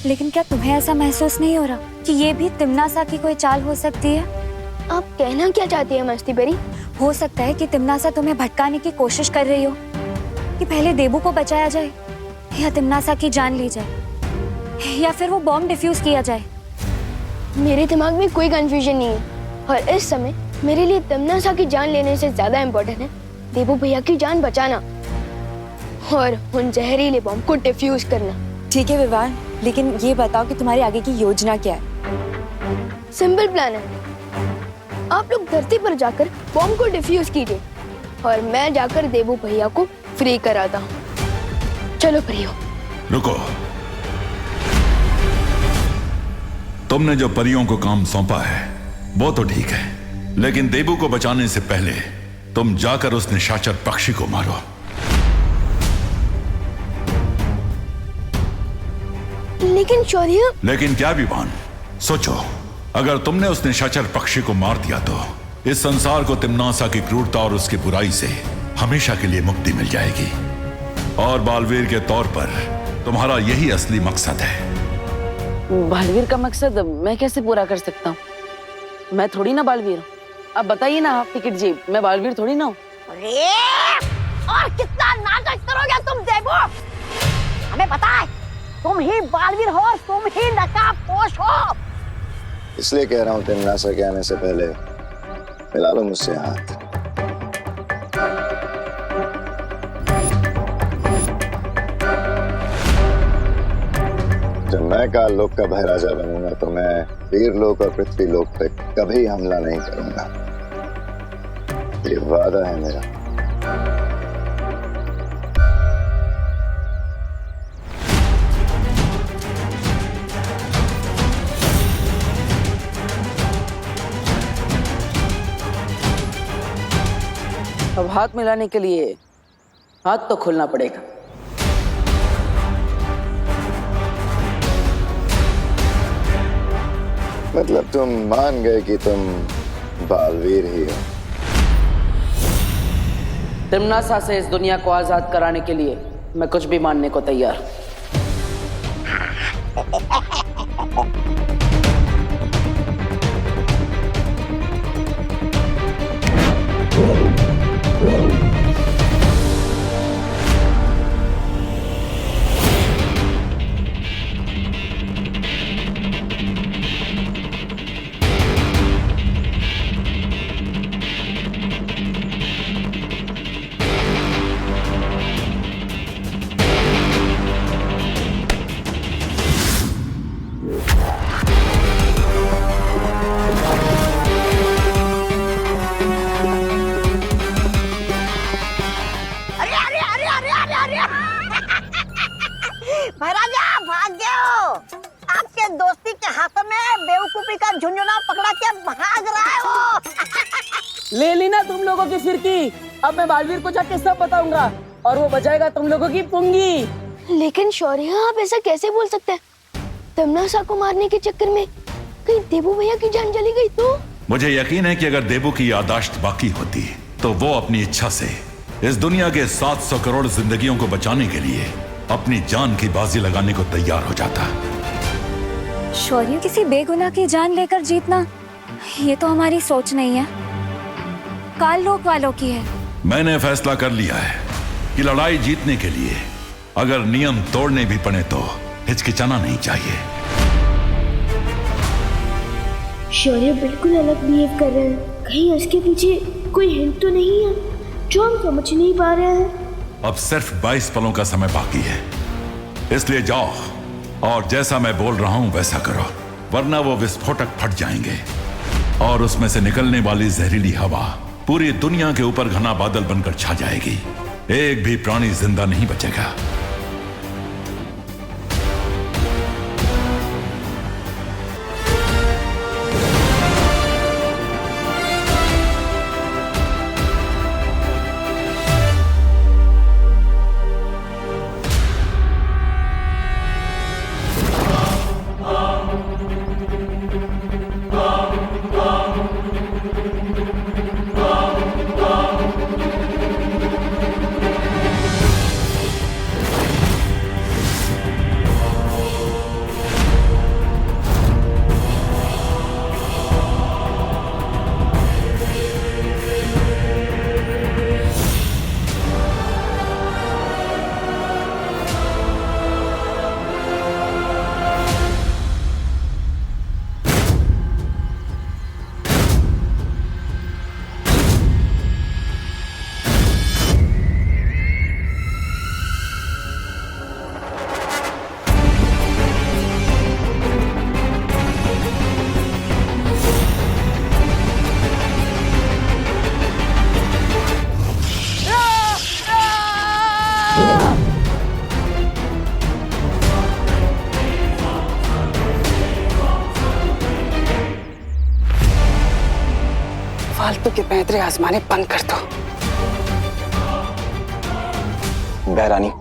लेकिन क्या तुम्हें ऐसा महसूस नहीं हो रहा कि ये भी तिम्नासा की कोई चाल हो सकती है? आप कहना क्या चाहती हैं मस्ती बेरी? हो सकता है कि तिम्नासा तुम्हें भटकाने की कोशिश कर रही हो कि पहले देबू को बचाया जाए या तिम्नासा की जान ली जाए या फिर वो बॉम्ब डिफ्यूज किया जाए। मेरे दिमाग में कोई कंफ्यूजन नहीं है और इस समय मेरे लिए तिम्नासा की जान लेने से ज्यादा इम्पोर्टेंट है देबू भैया की जान बचाना और उन जहरीले बॉम्ब को डिफ्यूज करना। ठीक है विवान, लेकिन ये बताओ कि तुम्हारी आगे की योजना क्या है? सिंपल प्लान है। आप लोग धरती पर जाकर बॉम्ब को डिफ्यूज कीजिए और मैं जाकर देबू भैया को फ्री कराता हूँ। चलो प्रियो। रुको, तुमने जो परियों को काम सौंपा है वो तो ठीक है, लेकिन देबू को बचाने से पहले तुम जाकर उस निशाचर पक्षी को मारो। लेकिन शौर्य। लेकिन क्या विवान? सोचो, अगर तुमने उस निशाचर पक्षी को मार दिया तो इस संसार को तिम्नासा की क्रूरता और उसकी बुराई से हमेशा के लिए मुक्ति मिल जाएगी। और बालवीर के तौर पर तुम्हारा यही असली मकसद है। बालवीर का मकसद मैं कैसे पूरा कर सकता हूँ? मैं थोड़ी ना बालवीर हूँ। अब बताइए ना आप टिकट जी, मैं बालवीर थोड़ी ना हूँ। अरे और कितना नाटक करोगे तुम देबू? हमें पता है तुम ही बालवीर हो और तुम ही नकाबपोश हो। इसलिए कह रहा हूँ तिम्नासा के आने से पहले मिला लो मुझसे हाथ। जब मैं काल लोक का भयराजा बनूंगा तो मैं वीर लोक और पृथ्वी लोक पे कभी हमला नहीं करूंगा। ये वादा है मेरा। अब हाथ मिलाने के लिए हाथ तो खोलना पड़ेगा। मतलब तुम मान गए कि तुम बालवीर ही हो? तिम्नासा से इस दुनिया को आजाद कराने के लिए मैं कुछ भी मानने को तैयार हूं। महाराजा भाग गए। आपके दोस्ती के हाथों में बेवकूफी का झुंझुना पकड़ा के भाग रहा है वो। ले ली ना तुम लोगों की फिरकी। अब मैं बालवीर को जाके सब बताऊंगा और वो बजाएगा तुम लोगों की पुंगी। लेकिन शौर्य, आप ऐसा कैसे बोल सकते हैं? तिम्नासा को मारने के चक्कर में कहीं देबू भैया की जान चली गई तो? मुझे यकीन है कि अगर देबू की याददाश्त बाकी होती तो वो अपनी इच्छा से इस दुनिया के 700 करोड़ जिंदगियों को बचाने के लिए अपनी जान की बाजी लगाने को तैयार हो जाता। शौर्य, किसी बेगुनाह की जान लेकर जीतना ये तो हमारी सोच नहीं है, काल लोक वालों की है। मैंने फैसला कर लिया है कि लड़ाई जीतने के लिए अगर नियम तोड़ने भी पड़े तो हिचकिचाना नहीं चाहिए। शौर्य बिल्कुल अलग बिहेव कर रहे हैं। कहीं उसके पीछे कोई हिंट तो नहीं है जो हम समझ नहीं पा रहे हैं? अब सिर्फ 22 पलों का समय बाकी है, इसलिए जाओ और जैसा मैं बोल रहा हूं वैसा करो, वरना वो विस्फोटक फट जाएंगे और उसमें से निकलने वाली जहरीली हवा पूरी दुनिया के ऊपर घना बादल बनकर छा जाएगी। एक भी प्राणी जिंदा नहीं बचेगा। के पैतरे आजमाने बंद कर दो। बहरानी,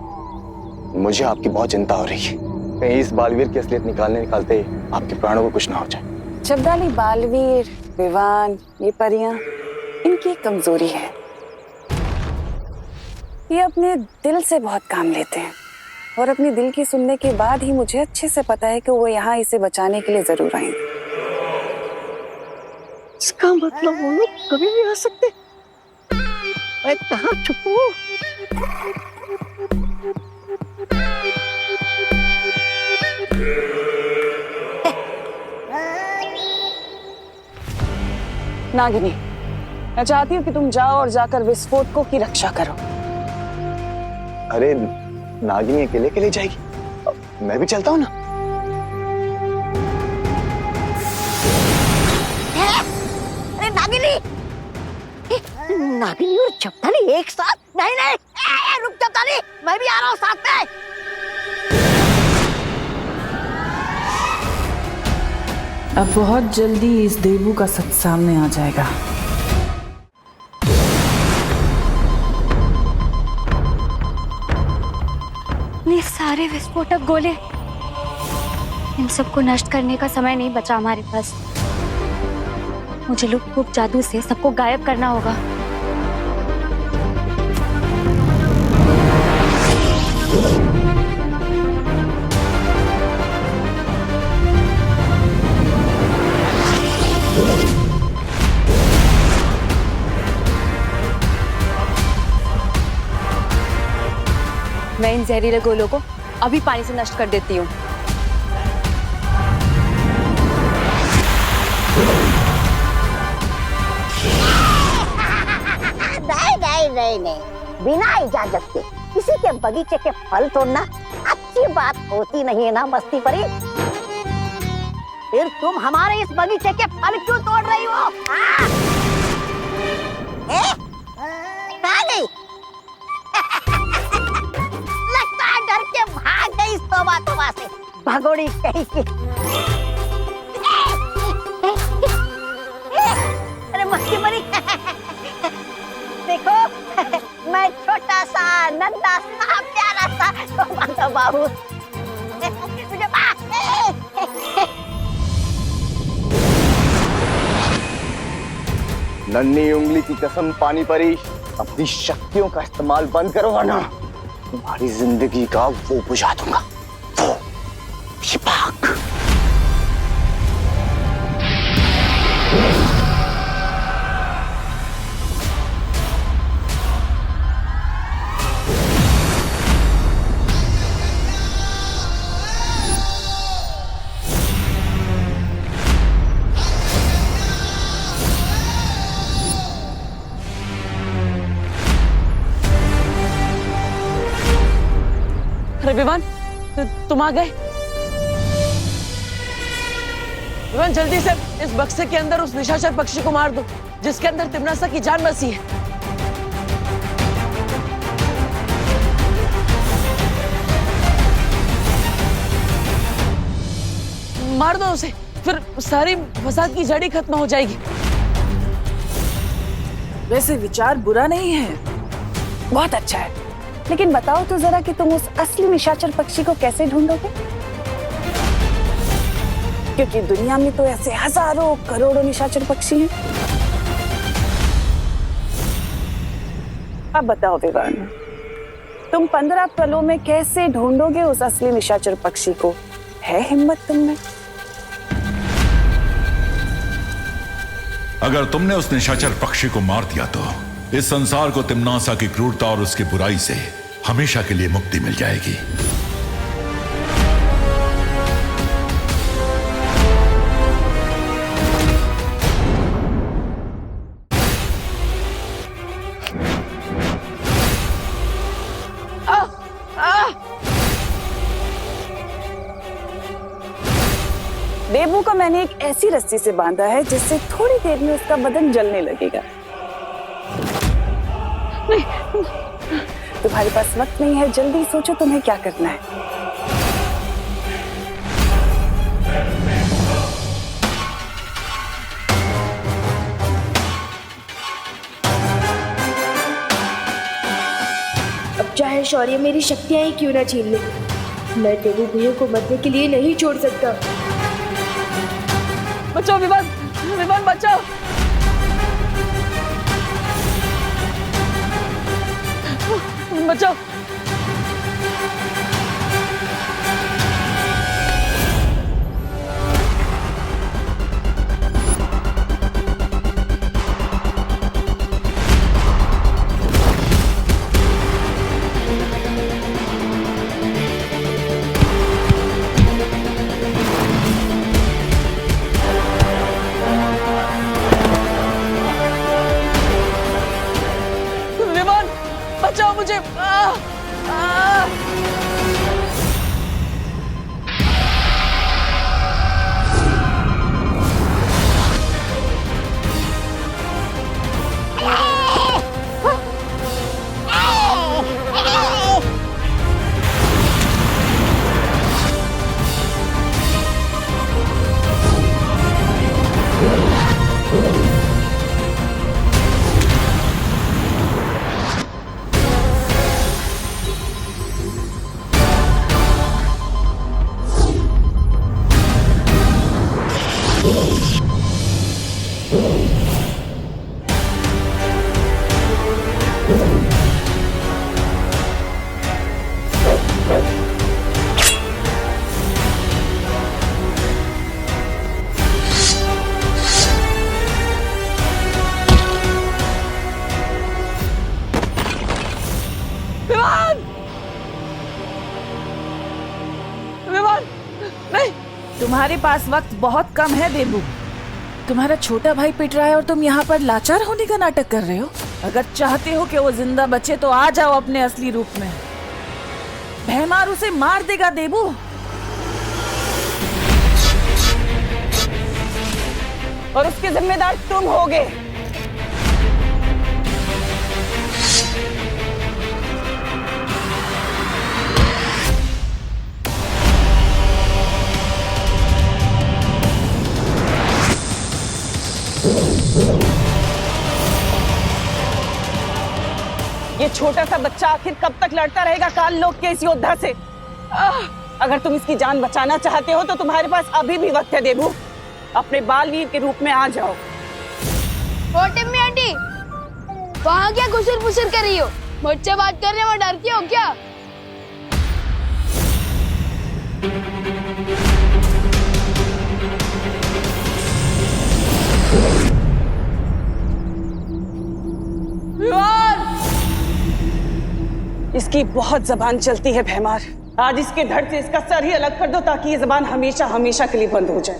मुझे आपकी बहुत चिंता हो रही है। कहीं इस बालवीर की असलियत निकालते आपके प्राणों को कुछ ना हो जाए। शब्दाली, बालवीर, विवान, ये परियां, इनकी एक कमजोरी है, ये अपने दिल से बहुत काम लेते हैं और अपने दिल की सुनने के बाद ही मुझे अच्छे से पता है कि वो यहाँ इसे बचाने के लिए जरूर आएंगे। इसका मतलब वो लोग कभी भी आ सकते। मैं कहाँ छुपू? नागिनी, मैं चाहती हूँ कि तुम जाओ और जाकर विस्फोटकों की रक्षा करो। अरे नागिनी अकेले के लिए जाएगी, मैं भी चलता हूँ ना। अरे नागिनी, नागिनी और चपताली एक साथ? नहीं नहीं, रुक चपताली, मैं भी आ रहा हूँ साथ में। अब बहुत जल्दी इस देवू का सच सामने आ जाएगा। ये सारे विस्फोटक गोले, इन सबको नष्ट करने का समय नहीं बचा हमारे पास। मुझे लुक जादू से सबको गायब करना होगा। मैं इन जहरीले गोलों को अभी पानी से नष्ट कर देती हूँ। नहीं, बिना इजाजत के किसी के बगीचे के फल तोड़ना अच्छी बात होती नहीं है ना मस्ती परी। फिर तुम हमारे इस बगीचे के फल क्यों तोड़ रही हो? कहाँ गई? लगता है डर के भाग गई तोबा से, भगोड़ी कहीं की। अरे मस्ती परी, देखो मैं छोटा सा नन्हा सा प्यारा सा तो बाबू मुझे नन्ही उंगली की कसम पानी परी, अपनी शक्तियों का इस्तेमाल बंद करो वरना तुम्हारी जिंदगी का वो बुझा दूंगा, वो शिपाक। अरे विवान, तुम आ गए। विवान, जल्दी से इस बक्से के अंदर उस निशाचर पक्षी को मार दो जिसके अंदर तिमनासा की जान बसी है। मार दो उसे, फिर सारी फसाद की जड़ी खत्म हो जाएगी। वैसे विचार बुरा नहीं है, बहुत अच्छा है, लेकिन बताओ तो जरा कि तुम उस असली निशाचर पक्षी को कैसे ढूंढोगे? क्योंकि दुनिया में तो ऐसे हजारों करोड़ों निशाचर पक्षी हैं। अब बताओ विवान, तुम 15 पलों में कैसे ढूंढोगे उस असली निशाचर पक्षी को? है हिम्मत तुम में? अगर तुमने उस निशाचर पक्षी को मार दिया तो इस संसार को तिमनासा की क्रूरता और उसकी बुराई से हमेशा के लिए मुक्ति मिल जाएगी। देवू को मैंने एक ऐसी रस्सी से बांधा है जिससे थोड़ी देर में उसका बदन जलने लगेगा। नहीं, तुम्हारे पास वक्त नहीं है, जल्दी सोचो तुम्हें क्या करना है। शौर्य मेरी शक्तियां ही क्यों ना छीन ले, मैं देवू भैया को मरने के लिए नहीं छोड़ सकता। बचाओ विमान, विमान बचाओ। बचाओ। विमान बचाओ मुझे। विमान, विमान नहीं। तुम्हारे पास वक्त बहुत कम है देबू। तुम्हारा छोटा भाई पिट रहा है और तुम यहाँ पर लाचार होने का नाटक कर रहे हो। अगर चाहते हो कि वो जिंदा बचे तो आ जाओ अपने असली रूप में। भैमार उसे मार देगा देबू। और उसके जिम्मेदार तुम होगे। ये छोटा सा बच्चा आखिर कब तक लड़ता रहेगा काल लोक के इस योद्धा से? अगर तुम इसकी जान बचाना चाहते हो तो तुम्हारे पास अभी भी वक्त है देबू। अपने बालवीर के रूप में आ जाओ। टिम्मी आंटी, वहाँ क्या घुसर फुसर कर रही हो? मुझसे बात करने में डरती हो क्या? इसकी बहुत जबान चलती है भैमार। आज इसके धड़ से इसका सर ही अलग कर दो ताकि ये जबान हमेशा हमेशा के लिए बंद हो जाए।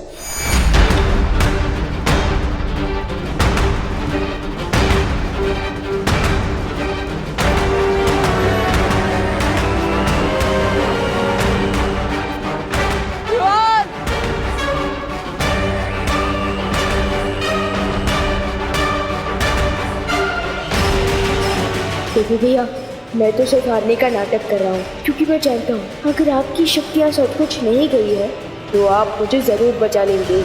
देखो भैया, मैं तो सिर्फ हारने का नाटक कर रहा हूँ, क्योंकि मैं जानता हूँ अगर आपकी शक्तियाँ सचमुच नहीं गई है तो आप मुझे जरूर बचा लेंगे।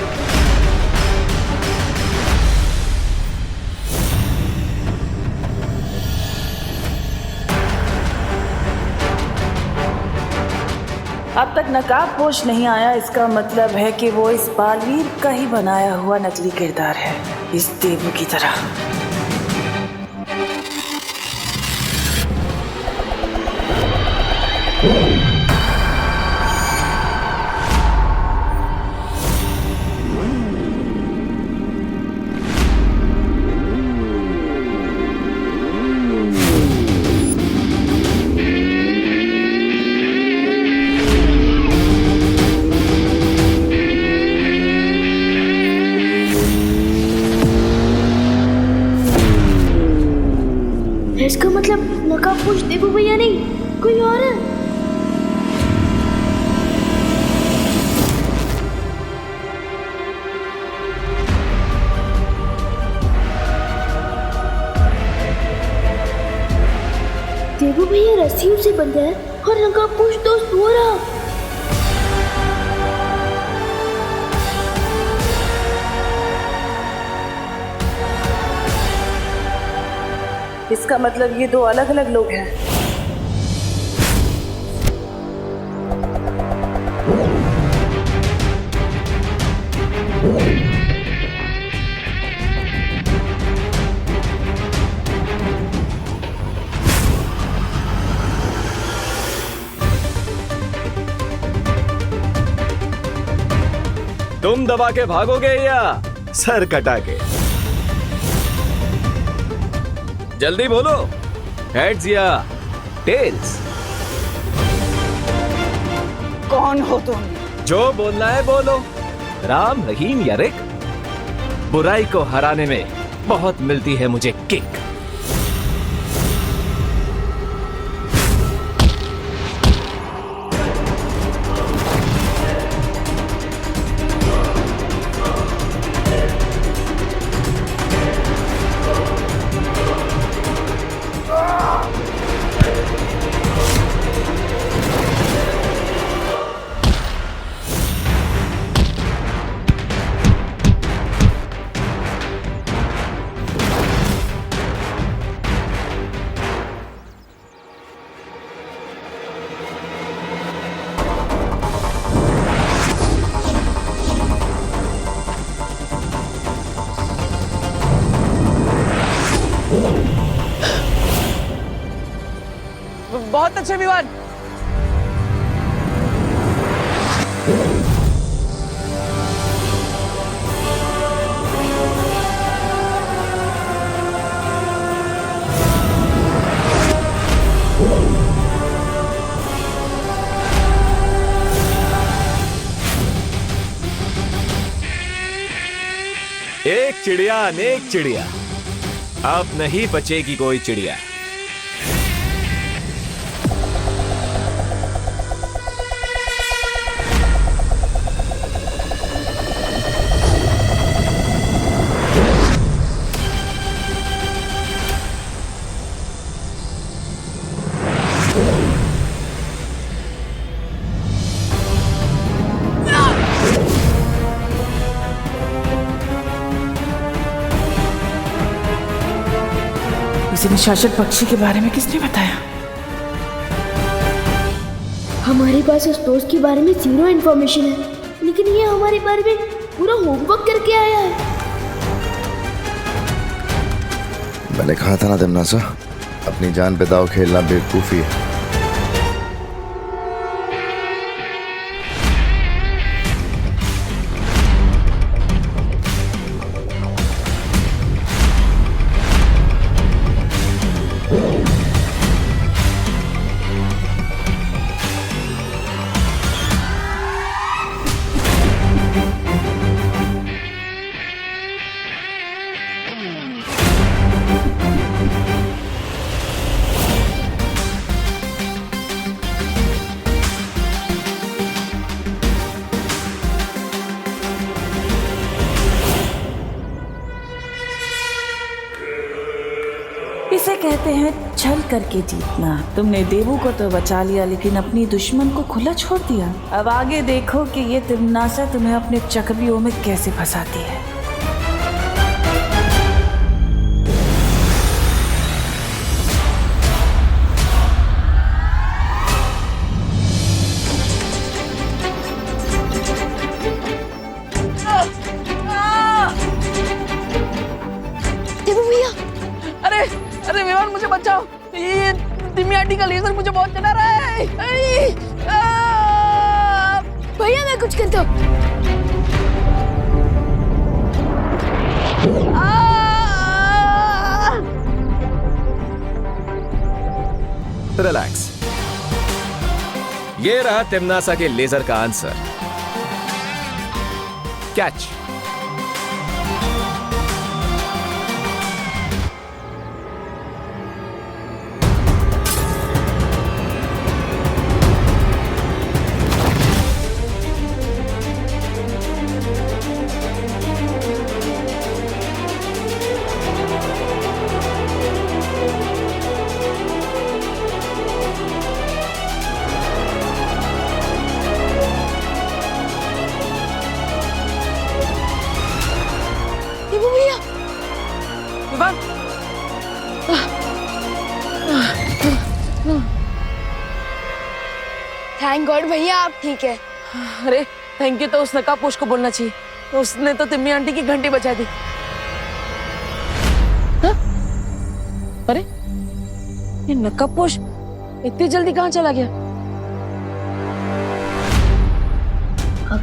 अब तक नकाबपोश नहीं आया, इसका मतलब है कि वो इस बालवीर का ही बनाया हुआ नकली किरदार है, इस देवू की तरह। इसका मतलब नकाबपोश देवू भैया नहीं, कोई और है। देवू भैया रस्सियों से बंधा है और नकाबपोश दोस्त वो रहा। इसका मतलब ये दो अलग अलग लोग हैं। तुम दबा के भागोगे या सर कटा के? जल्दी बोलो, हेड्स या टेल्स? कौन हो तुम? जो बोलना है बोलो, राम, रहीम या रिक। बुराई को हराने में बहुत मिलती है मुझे किक। बहुत अच्छे विवान। एक चिड़िया अनेक चिड़िया, अब नहीं बचेगी कोई चिड़िया। इसे निशाचर पक्षी के बारे में किसने बताया? हमारे पास उस दोस्त के बारे में 0 इन्फॉर्मेशन है, लेकिन ये हमारे बारे में पूरा होमवर्क करके आया है। मैंने कहा था ना तिम्नासा, अपनी जान पे दाव खेलना बेवकूफी है। इसे कहते हैं छल करके जीतना। तुमने देवू को तो बचा लिया, लेकिन अपनी दुश्मन को खुला छोड़ दिया। अब आगे देखो कि ये तिम्नासा तुम्हें अपने चक्रव्यूह में कैसे फंसाती है। देवू भैया, अरे अरे विवान, मुझे बचाओ, ये तिम्मी आंटी का लेजर मुझे बहुत जला रहा है। भैया मैं कुछ करता हूँ। रिलैक्स, ये रहा तिम्नासा के लेजर का आंसर। कैच। देवू भैया, विवान, थैंक गॉड भैया आप ठीक है। अरे थैंक यू तो उस नकाबपोश को बोलना चाहिए, उसने तो तिम्मी आंटी की घंटी बचा दी। हाँ? अरे ये नकाबपोश इतनी जल्दी कहाँ चला गया?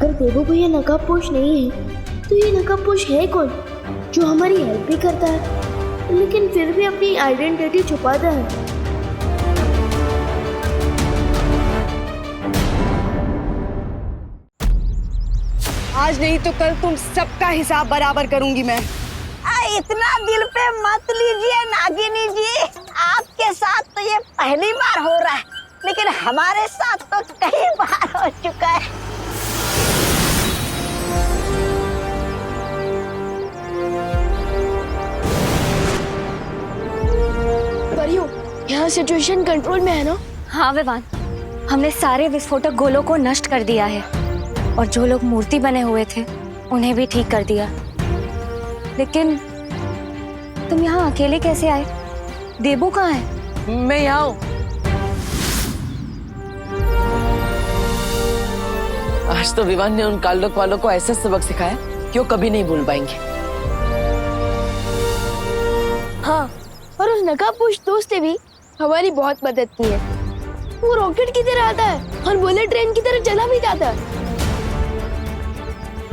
अगर देवू भैया नकाबपोश नहीं है तो ये नकाबपोश है कौन जो हमारी हेल्प भी करता है लेकिन फिर भी अपनी आइडेंटिटी छुपाता है? आज नहीं तो कल तुम सबका हिसाब बराबर करूंगी मैं। इतना दिल पे मत लीजिए नागिनी जी, आपके साथ तो ये पहली बार हो रहा है, लेकिन हमारे साथ तो कई बार हो चुका है। परियो, यहाँ सिचुएशन कंट्रोल में है ना? हाँ विवान, हमने सारे विस्फोटक गोलों को नष्ट कर दिया है और जो लोग मूर्ति बने हुए थे उन्हें भी ठीक कर दिया। लेकिन तुम यहाँ अकेले कैसे आए? देबू कहाँ है? मैं यहाँ हूँ। आज तो विवान ने उन काल्लोक वालों को ऐसा सबक सिखाया कि वो कभी नहीं भूल पाएंगे। हाँ, और उस नकाबपोश दोस्त ने भी हमारी बहुत मदद की है। वो रॉकेट की तरह आता है और बुलेट ट्रेन की तरह चला भी जाता है।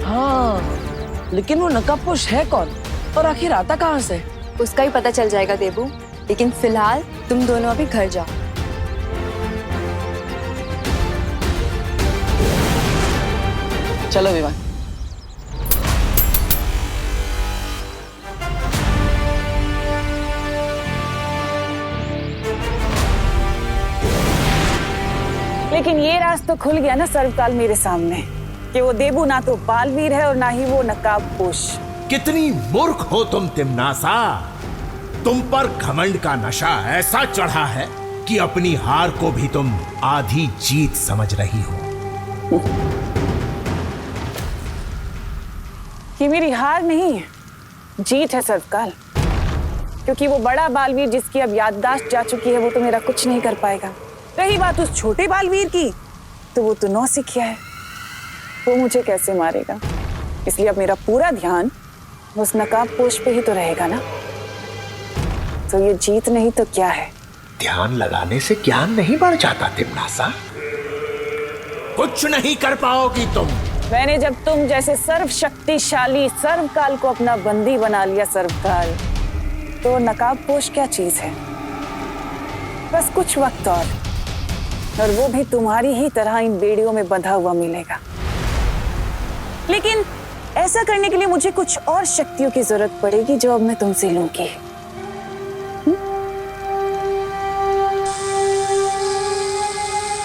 हाँ, लेकिन वो नकाबपोश है कौन और आखिर आता कहाँ से? उसका ही पता चल जाएगा देबू, लेकिन फिलहाल तुम दोनों अभी घर जाओ। चलो विवान। लेकिन ये राज तो खुल गया ना सर्वकाल मेरे सामने कि वो देबू ना तो बालवीर है और ना ही वो नकाबपोश। कितनी मूर्ख हो तुम तिम्नासा। तुम पर घमंड का नशा ऐसा चढ़ा है कि अपनी हार को भी तुम आधी जीत समझ रही हो। ये मेरी हार नहीं है, जीत है सर्वकाल, क्योंकि वो बड़ा बालवीर जिसकी अब याददाश्त जा चुकी है वो तो मेरा कुछ नहीं कर पाएगा। रही बात उस छोटे बालवीर की, तो वो तो नौसिखिया है, वो मुझे कैसे मारेगा। इसलिए अब मेरा पूरा ध्यान उस नकाबपोश पे ही तो रहेगा ना। तो ये जीत नहीं तो क्या है? ध्यान लगाने से ज्ञान नहीं बढ़ जाता तिम्नासा। कुछ नहीं कर पाओगी तुम। मैंने जब तुम जैसे सर्वशक्तिशाली सर्वकाल को अपना बंदी बना लिया सर्वकाल, तो नकाबपोश क्या चीज है? बस कुछ वक्त और वो भी तुम्हारी ही तरह इन बेड़ियों में बंधा हुआ मिलेगा। लेकिन ऐसा करने के लिए मुझे कुछ और शक्तियों की जरूरत पड़ेगी जो अब मैं तुमसे लूंगी।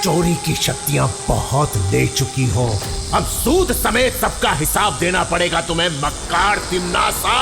चोरी की शक्तियां बहुत ले चुकी हो, अब सूद समेत सबका हिसाब देना पड़ेगा तुम्हें मक्कार तिम्नासा।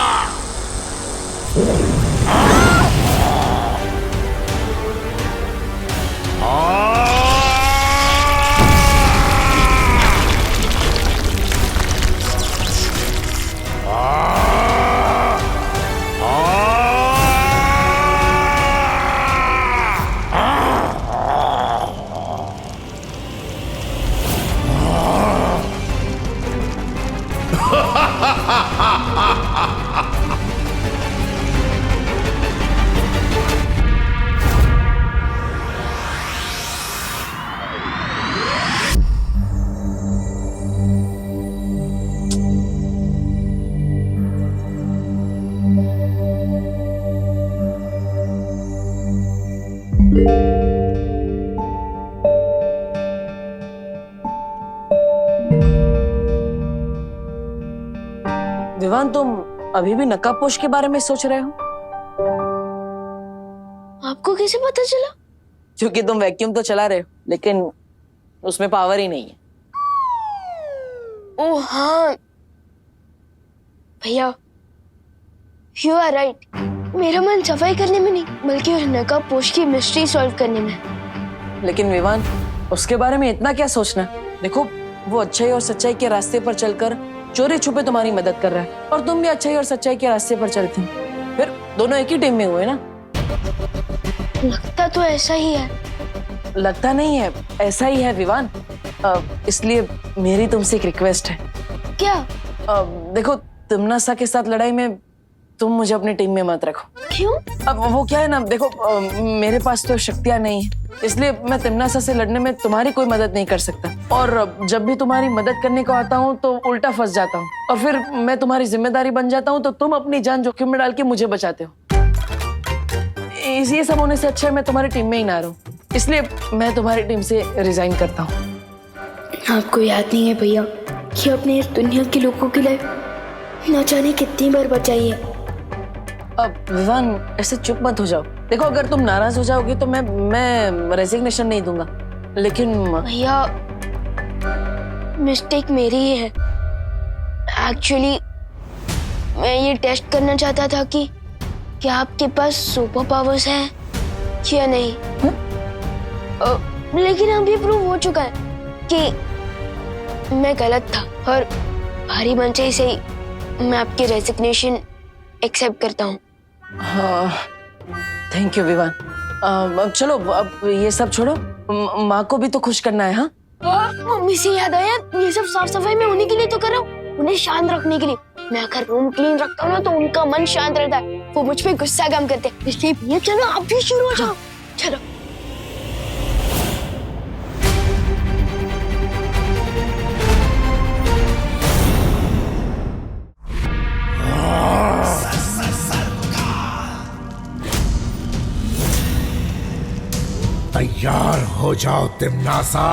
विवान, तुम अभी भी नकाबपोश के बारे में सोच रहे हो? आपको कैसे पता चला? क्योंकि तुम वैक्यूम तो चला रहे हो, लेकिन उसमें पावर ही नहीं है। ओह हाँ भैया, यू आर राइट। मेरा मन सफाई करने में नहीं बल्कि उस नकाबपोश की मिस्ट्री सॉल्व करने में। लेकिन विवान, उसके बारे में इतना क्या सोचना। देखो, वो अच्छाई और सच्चाई के रास्ते पर चलकर चोरी छुपे तुम्हारी मदद कर रहा है और तुम भी अच्छाई और सच्चाई के रास्ते पर चलती हो, फिर दोनों एक ही टीम में हुए ना। लगता तो ऐसा ही है। लगता नहीं है, ऐसा ही है विवान। इसलिए मेरी तुमसे एक रिक्वेस्ट है। क्या? देखो, तिम्नासा के साथ लड़ाई में तुम मुझे अपनी टीम में मत रखो। क्यों? अब वो क्या है ना, देखो मेरे पास तो शक्तियां नहीं है, इसलिए मैं तिमनासा से लड़ने में तुम्हारी कोई मदद नहीं कर सकता। और जब भी तुम्हारी मदद करने को आता हूँ तो उल्टा फंस जाता हूँ, और फिर मैं तुम्हारी जिम्मेदारी बन जाता हूँ तो तुम अपनी जान जोखिम में डाल के मुझे बचाते हो। ये सब होने से अच्छा है मैं तुम्हारी टीम में ही ना रहूं, इसलिए मैं तुम्हारी टीम से रिजाइन करता हूँ। आपको याद नहीं है भैया कि आपने इस दुनिया के लोगों के लिए न जाने कितनी बार बचाई है। अब विवान ऐसे चुप मत हो जाओ। देखो अगर तुम नाराज हो जाओगे तो मैं रेजिग्नेशन नहीं दूंगा, लेकिन भैया मिस्टेक मेरी ही है। एक्चुअली मैं ये टेस्ट करना चाहता था कि क्या आपके पास सुपर पावर्स है या नहीं। लेकिन अब ये प्रूव हो चुका है कि मैं गलत था, और भारी मनसे से ही मैं आपकी रेजिग्नेशन एक्सेप्ट करता हूँ। हाँ थैंक यू विवान। अब चलो, अब ये सब छोड़ो, माँ को भी तो खुश करना है। हाँ मम्मी से याद आया, ये सब साफ सफाई में उन्हीं के लिए तो कर रहा हूँ, उन्हें शांत रखने के लिए। मैं अगर रूम क्लीन रखता हूँ ना तो उनका मन शांत रहता है, वो मुझ पे गुस्सा कम करते हैं। इसलिए भैया चलो आप भी शुरू हो जाओ। चलो तैयार हो जाओ तिमनासा,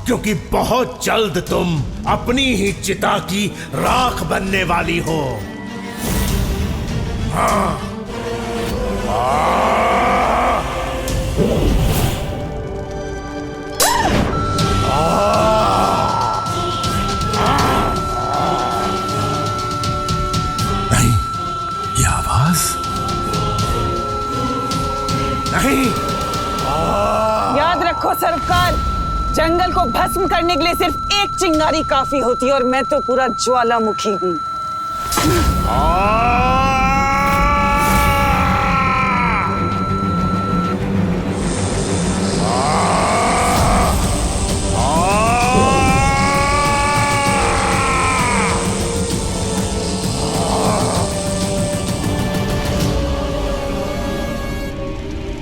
क्योंकि बहुत जल्द तुम अपनी ही चिता की राख बनने वाली हो। हाँ। नहीं, ये आवाज नहीं। याद रखो सर्वकार, जंगल को भस्म करने के लिए सिर्फ एक चिंगारी काफी होती है, और मैं तो पूरा ज्वालामुखी हूँ।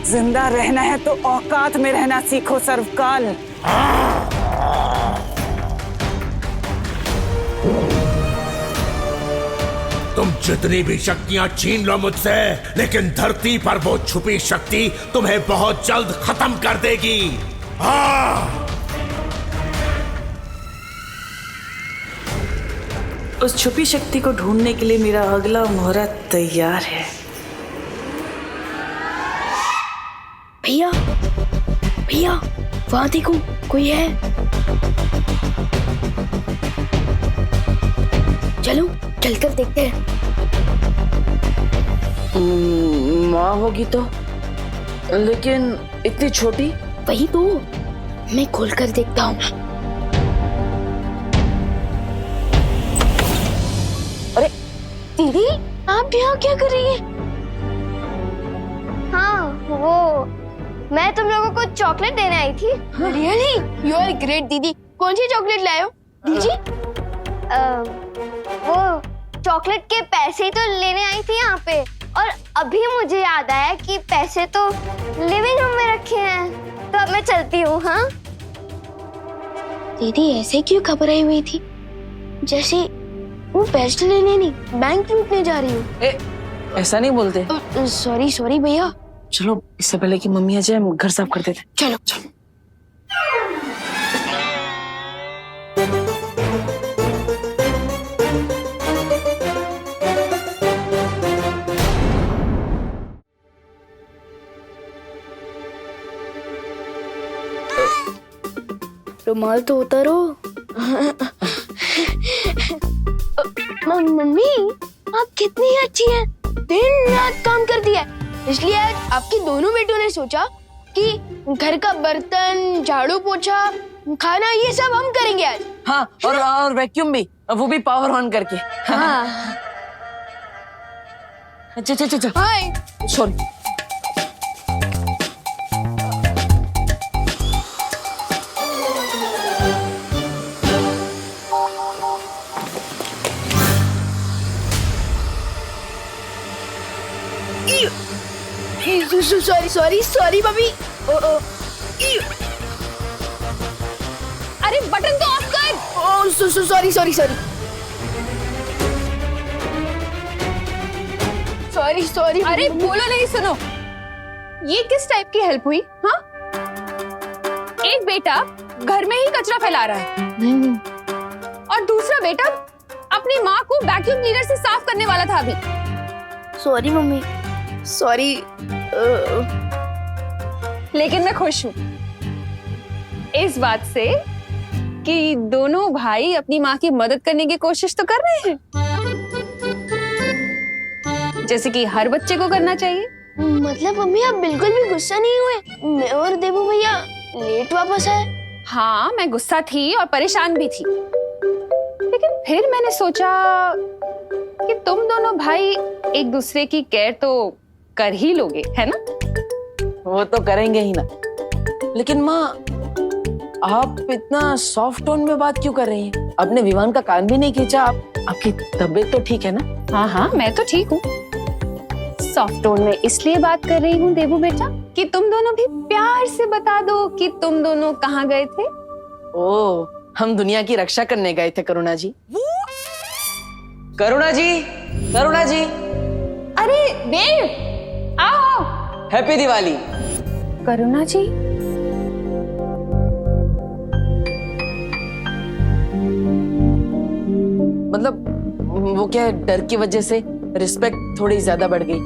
जिंदा रहना है तो औकात में रहना सीखो सर्वकाल। तुम जितनी भी शक्तियां छीन लो मुझसे, लेकिन धरती पर वो छुपी शक्ति तुम्हें बहुत जल्द खत्म कर देगी। हाँ। उस छुपी शक्ति को ढूंढने के लिए मेरा अगला मुहूर्त तैयार है। भैया भैया वहां देखो, कोई है। चलो चलकर देखते हैं। माँ होगी तो, लेकिन इतनी छोटी। वही तो, मैं खोलकर देखता हूँ। अरे दीदी, आप यहाँ क्या कर रही हैं? हाँ, वो मैं तुम लोगों को चॉकलेट देने आई थी। रियली? यू आर ग्रेट दीदी। कौन सी चॉकलेट लाए हो दीदी? वो चॉकलेट के पैसे तो लेने आई थी यहाँ पे, और अभी मुझे याद आया कि पैसे तो लिविंग रूम में रखे हैं, तो अब मैं चलती हूँ। हाँ दीदी, ऐसे क्यों घबराई हुई थी, जैसे वो पैसे लेने नहीं बैंक लूटने जा रही हूँ। ऐसा नहीं बोलते। सॉरी सॉरी भैया। चलो इससे पहले कि मम्मी आ जाए हम घर साफ कर देते। चलो रुमाल तो उतारो। मम्मी आप कितनी अच्छी हैं, दिन रात काम करती है। इसलिए आज आपकी दोनों बेटों ने सोचा कि घर का बर्तन, झाड़ू पोछा, खाना ये सब हम करेंगे आज। हाँ, और वैक्यूम भी, वो भी पावर ऑन करके। हाँ। अच्छा हाय। सॉरी। Sorry mummy. अरे बटन तो ऑफ कर। Sorry sorry. अरे बोलो नहीं, सुनो, ये किस टाइप की हेल्प हुई? हाँ, एक बेटा घर में ही कचरा फैला रहा है और दूसरा बेटा अपनी माँ को वैक्यूम क्लीनर से साफ करने वाला था अभी। Sorry mummy, sorry. लेकिन मैं खुश हूँ इस बात से कि दोनों भाई अपनी माँ की मदद करने की कोशिश तो कर रहे हैं, जैसे कि हर बच्चे को करना चाहिए। मतलब मम्मी आप बिल्कुल भी गुस्सा नहीं हुए? मैं और देबू भैया लेट वापस आए। हाँ, मैं गुस्सा थी और परेशान भी थी, लेकिन फिर मैंने सोचा कि तुम दोनों भाई एक दूसरे की केयर तो कर ही लोगे, है ना? वो तो करेंगे ही ना। लेकिन माँ, आप इतना सॉफ्ट टोन में बात क्यों कर रही हैं? आपने विवान का कान भी नहीं खींचा। आपकी तबीयत तो ठीक है ना? हाँ हाँ, मैं तो ठीक हूँ। सॉफ्ट टोन में इसलिए बात कर रही हूँ देबू बेटा कि तुम दोनों भी प्यार से बता दो कि तुम दोनों कहाँ गए थे। ओ, हम दुनिया की रक्षा करने गए थे करुणा जी। करुणा जी, करुणा जी। अरे देव, आओ। हैप्पी दिवाली। करुणा जी, मतलब वो क्या, डर की वजह से रिस्पेक्ट थोड़ी ज्यादा बढ़ गई।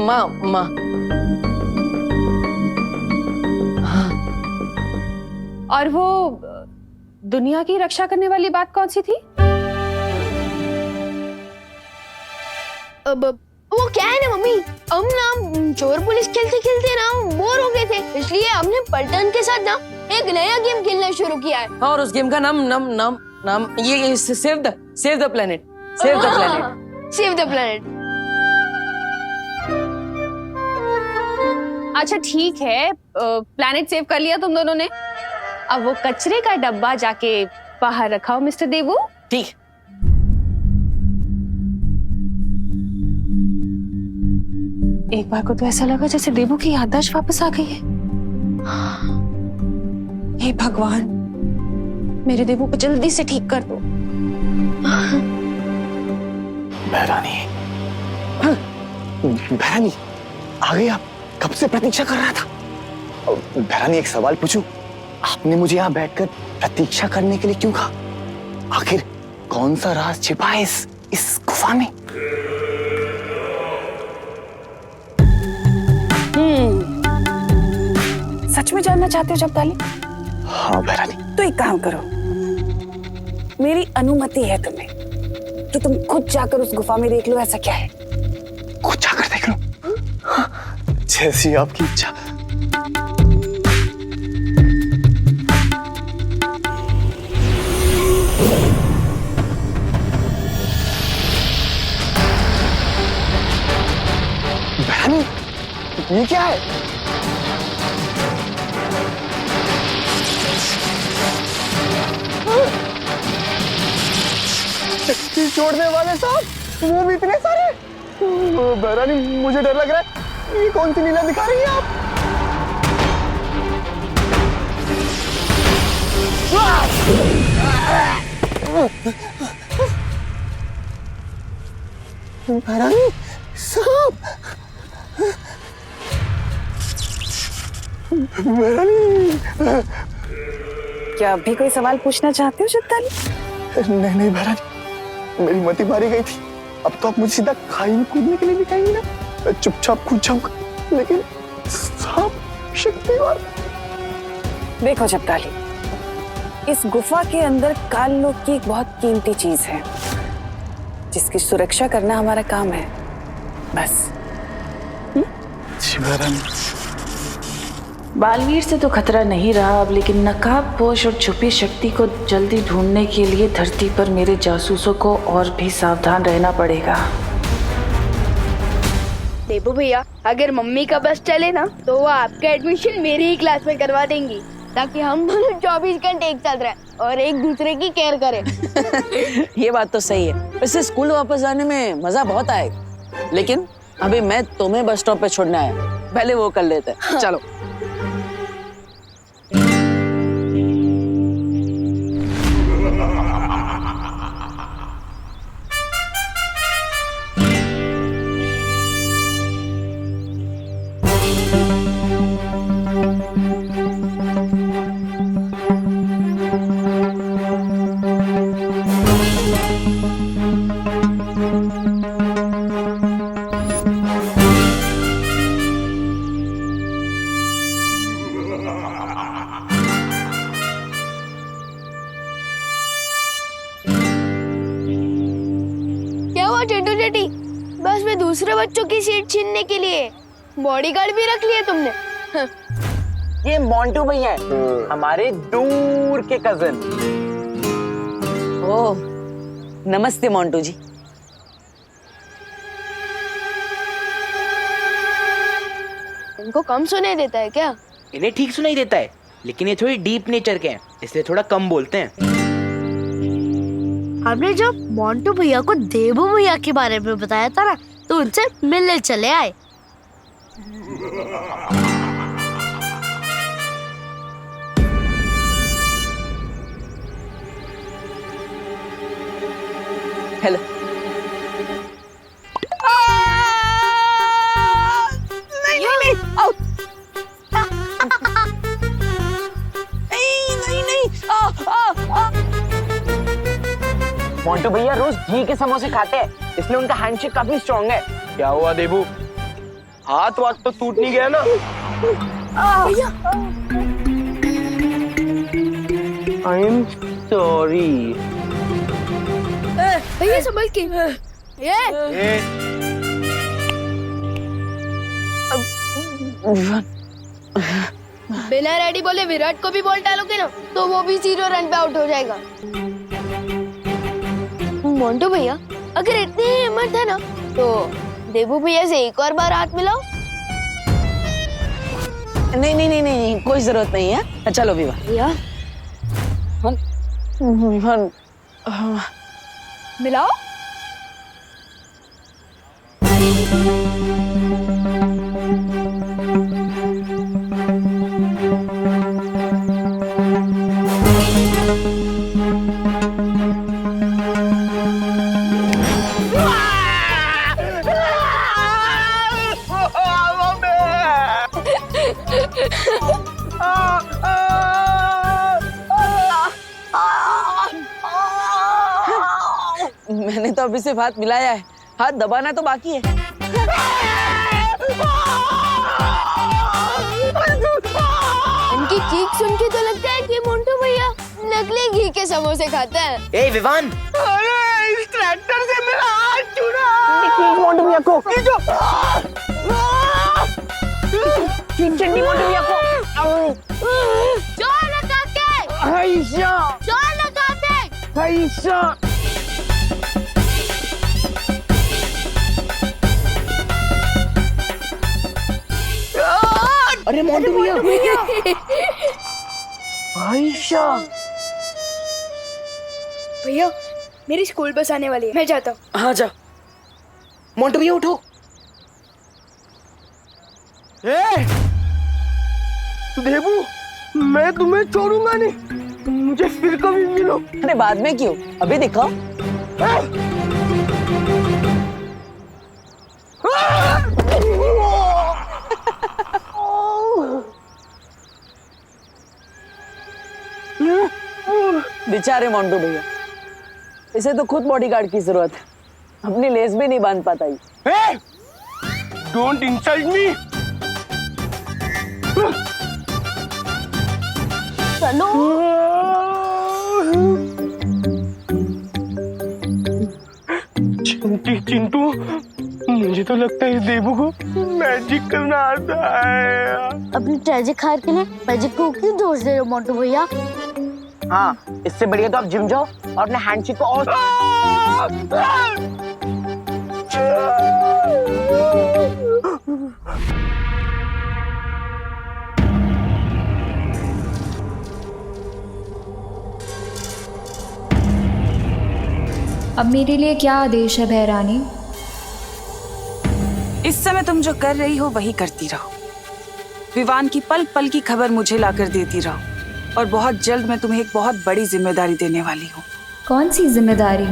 माँ माँ। हाँ। और वो दुनिया की रक्षा करने वाली बात कौन सी थी? अब वो क्या है ना मम्मी, हम ना चोर पुलिस खेलते खेलते ना बोर हो गए थे, इसलिए हमने पलटन के साथ ना एक नया गेम खेलना शुरू किया है। और उस गेम का नाम ये save the planet. Save the planet. अच्छा ठीक है, प्लैनेट सेव कर लिया तुम दोनों ने। अब वो कचरे का डब्बा जाके बाहर रखाओ मिस्टर देबू। ठीक। एक बार को तो ऐसा लगा जैसे देबू की याददाश्त वापस आ गई है। हे भगवान, मेरे देबू को जल्दी से ठीक कर दो। बहरानी, बहरानी आ गई आप? कब से प्रतीक्षा कर रहा था। बहरानी एक सवाल पूछूं, आपने मुझे यहाँ बैठकर प्रतीक्षा करने के लिए क्यों कहा? आखिर कौन सा राज छिपा है इस गुफा में? सच में जानना चाहते हो जगदाली? हाँ बहरानी। तो एक काम करो, मेरी अनुमति है तुम्हें कि तुम खुद जाकर उस गुफा में देख लो ऐसा क्या है। खुद जाकर देख लो? जैसी आपकी इच्छा। बहनी, ये क्या है? शक्ति छोड़ने वाले साहब, वो भी इतने सारे। बहरानी, मुझे डर लग रहा है। ये कौन सी लीला दिखा रही है आप? बहरानी साहब, बहरानी। क्या अभी कोई सवाल पूछना चाहते हो जगदाली? नहीं बहरानी, मेरी मति मारी गई थी। अब तो आप मुझे सीधा खाई में कूदने के लिए दिखाएंगे ना, मैं चुपचाप कूद जाऊंगा। लेकिन साहब, शक्तिवान। देखो जगदाली, इस गुफा के अंदर काल लोक की एक बहुत कीमती चीज है जिसकी सुरक्षा करना हमारा काम है, बस। जी बहरानी। बालवीर से तो खतरा नहीं रहा अब, लेकिन नकाबपोश और छुपी शक्ति को जल्दी ढूंढने के लिए धरती पर मेरे जासूसों को और भी सावधान रहना पड़ेगा। देबू भैया, अगर मम्मी का बस चले ना तो वो आपका एडमिशन मेरी ही क्लास में करवा देंगी, ताकि हम दोनों 24 घंटे एक साथ रहें और एक दूसरे की केयर करें। ये बात तो सही है। वैसे स्कूल वापस जाने में मजा बहुत आएगा, लेकिन अभी मैं तुम्हें बस स्टॉप पे छोड़ने आया। पहले वो कर लेते हैं। चलो। क्या हुआ चिंटू चेटी? बस में दूसरे बच्चों की सीट छीनने के लिए बॉडीगार्ड भी रख लिए तुमने? ये मोंटू भैया है, हमारे दूर के कजन। ओह, नमस्ते मोंटू जी। इनको कम सुनाई देता है क्या? इन्हें ठीक सुनाई देता है, लेकिन ये थोड़ी डीप नेचर के हैं, इसलिए थोड़ा कम बोलते हैं। हमने जब मोंटू भैया को देबू भैया के बारे में बताया था ना, तो उनसे मिलने चले आए। हेलो। नहीं, आओ। नहीं। मोंटू भैया रोज घी के समोसे खाते हैं, इसलिए उनका हैंडशेक काफी स्ट्रॉन्ग है। क्या हुआ देबू, हाथ वाथ तो टूट नहीं गया ना? भैया आई एम सॉरी। भैया संभल के। बिना रेडी बोले विराट को भी बॉल डालोगे ना, तो वो भी 0 रन पे आउट हो जाएगा। मोंटू भैया अगर इतनी हिम्मत है ना, तो देबू भैया से एक और बार हाथ मिलाओ। नहीं, कोई जरूरत नहीं है। चलो विवाह। भैया मिलाओ। मैंने तो अभी सिर्फ हाथ मिलाया है, हाथ दबाना तो बाकी है। इनकी चीख सुन के तो लगता है कि मोंटू भैया नकली घी के समोसे खाते हैं। ए विवान, अरे इस ट्रैक्टर से मेरा हाथ छूना। मोंटू भैया को मोंटू भैया को जोर लगा के। जोर लगा के। अरे मोंटू भैया, आयशा। भैया मेरी स्कूल बस आने वाली है, मैं जाता हूँ। हाँ जा। मोंटू भैया उठो। देबू, मैं तुम्हें छोड़ूंगा नहीं, मुझे फिर कभी मिलो। अरे बाद में क्यों, अभी दिखाओ। बेचारे मोंटू भैया, इसे तो खुद बॉडीगार्ड की जरूरत है, अपनी लेस भी नहीं बांध पाता ही। Don't insult me. चलो। चिंटू, मुझे तो लगता है इस देबू को मैजिक करना आता है। अपनी ट्रेजिक हार के लिए मैजिक को क्यों दोष दे रहे हो मोंटू भैया? हाँ, इससे बढ़िया तो आप जिम जाओ और अपने हैंडशेक को और अब मेरे लिए क्या आदेश है बहरानी? इस समय तुम जो कर रही हो वही करती रहो। विवान की पल पल की खबर मुझे लाकर देती रहो और बहुत जल्द मैं तुम्हें एक बहुत बड़ी जिम्मेदारी देने वाली हूँ। कौन सी जिम्मेदारी?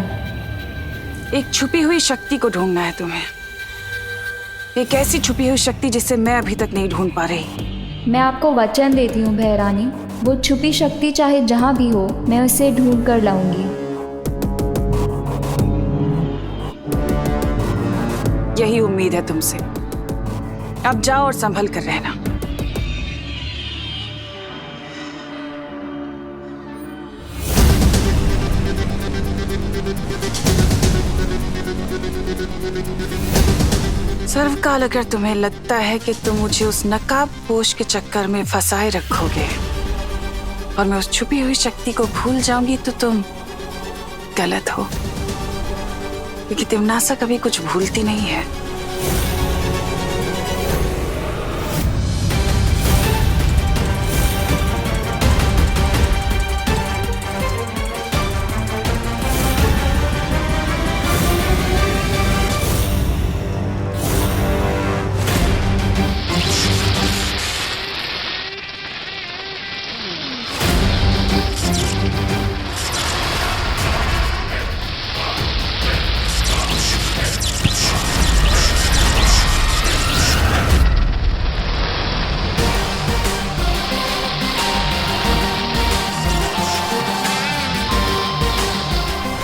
एक छुपी हुई शक्ति को ढूंढना है तुम्हें। एक ऐसी छुपी हुई शक्ति जिसे मैं अभी तक नहीं ढूंढ पा रही। मैं आपको वचन देती हूँ भैरानी, वो छुपी शक्ति चाहे जहाँ भी हो मैं उसे ढूंढ कर लाऊंगी। यही उम्मीद है तुमसे। अब जाओ और संभल कर रहना। सर्वकाल, अगर तुम्हें लगता है कि तुम मुझे उस नकाब पोश के चक्कर में फंसाए रखोगे और मैं उस छुपी हुई शक्ति को भूल जाऊंगी तो तुम गलत हो, क्योंकि तिमनासा कभी कुछ भूलती नहीं है।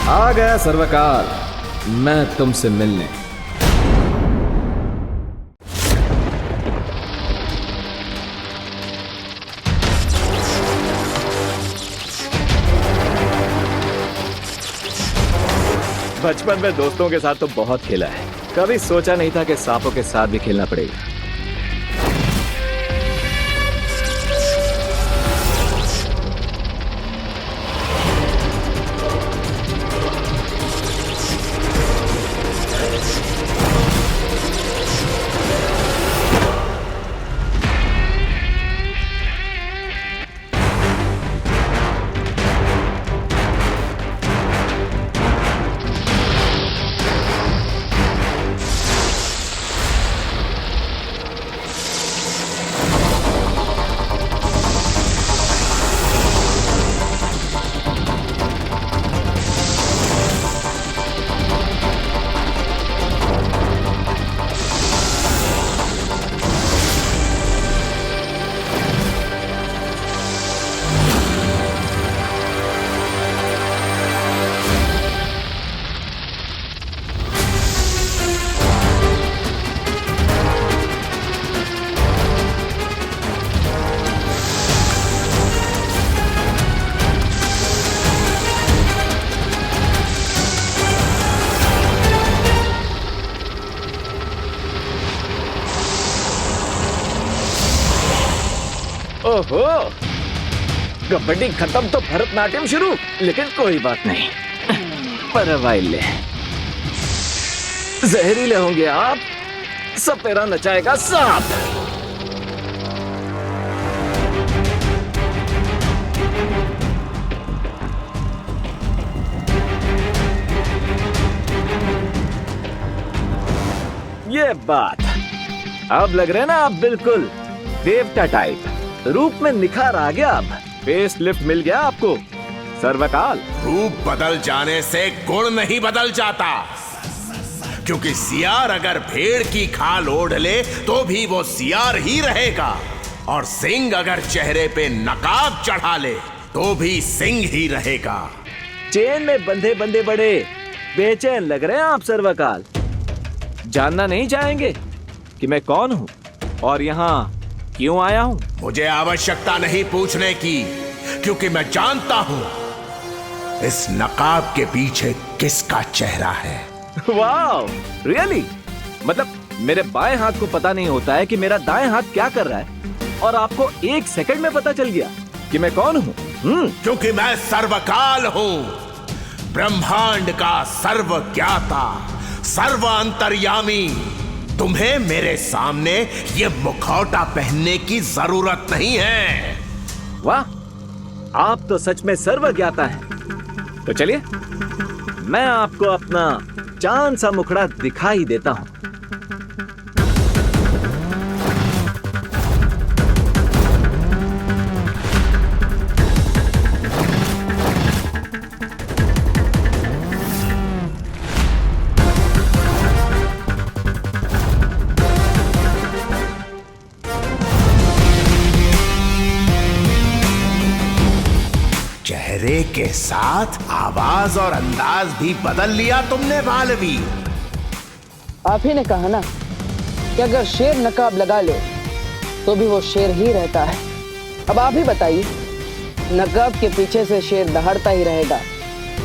आ गया सर्वकाल, मैं तुमसे मिलने। बचपन में दोस्तों के साथ तो बहुत खेला है, कभी सोचा नहीं था कि सांपों के साथ भी खेलना पड़ेगा। ओहो, कबड्डी खत्म तो भरतनाट्यम शुरू, लेकिन कोई बात नहीं, परवाइले जहरीले होंगे आप, सपेरा नचाएगा सांप। ये बात, अब लग रहे ना आप बिल्कुल देवता टाइप, रूप में निखार आ गया, अब फेस लिफ्ट मिल गया आपको सर्वकाल। रूप बदल जाने से गुण नहीं बदल जाता, क्योंकि सियार अगर भेड़ की खाल ओढ़ ले तो भी वो सियार ही रहेगा, और सिंह अगर चेहरे पे नकाब चढ़ा ले तो भी सिंह ही रहेगा। चेन में बंधे बंधे बड़े बेचैन लग रहे हैं आप सर्वकाल। जानना नहीं चाहेंगे कि मैं कौन हूँ और यहाँ क्यों आया हूँ? मुझे आवश्यकता नहीं पूछने की, क्योंकि मैं जानता हूँ इस नकाब के पीछे किसका चेहरा है। Wow, really? मतलब मेरे बाएं हाथ को पता नहीं होता है कि मेरा दाएं हाथ क्या कर रहा है, और आपको एक सेकंड में पता चल गया कि मैं कौन हूँ? क्योंकि मैं सर्वकाल हूँ, ब्रह्मांड का सर्व ज्ञाता, सर्व अंतर्यामी। तुम्हें मेरे सामने ये मुखौटा पहनने की जरूरत नहीं है। वाह, आप तो सच में सर्वज्ञाता हैं। तो चलिए मैं आपको अपना चांद सा मुखड़ा दिखाई देता हूं। एक के साथ आवाज और अंदाज भी बदल लिया तुमने बालवी। आप ही ने कहा ना कि अगर शेर नकाब लगा ले तो भी वो शेर ही रहता है। अब आप ही बताइए, नकाब के पीछे से शेर दहाड़ता ही रहेगा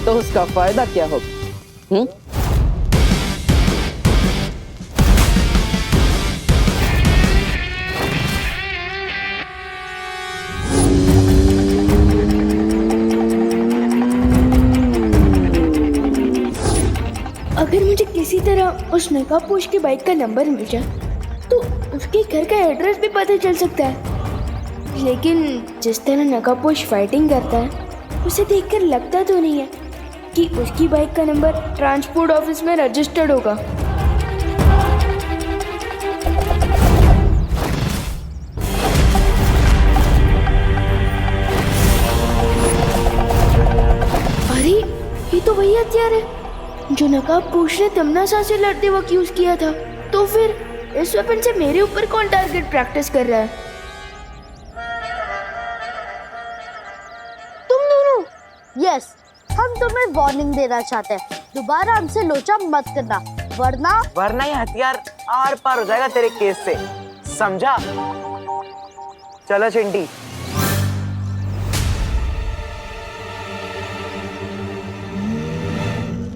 तो उसका फायदा क्या होगा? अगर मुझे किसी तरह उस नकाबपोश की बाइक का नंबर मिल जाए तो उसके घर का एड्रेस भी पता चल सकता है। लेकिन जिस तरह नकाबपोश फाइटिंग करता है उसे देखकर लगता तो नहीं है कि उसकी बाइक का नंबर ट्रांसपोर्ट ऑफिस में रजिस्टर्ड होगा। अरे ये तो वही हथियार है जो नकाबपोश ने तमन्ना से लड़ते वक्त यूज किया था। तो फिर इस वेपन से मेरे ऊपर कौन टारगेट प्रैक्टिस कर रहा है? तुम दोनों। यस, हम तुम्हें वार्निंग देना चाहते हैं, दोबारा हमसे लोचा मत करना, वरना ये हथियार आर पार हो जाएगा तेरे केस से, समझा? चलो चिंटी।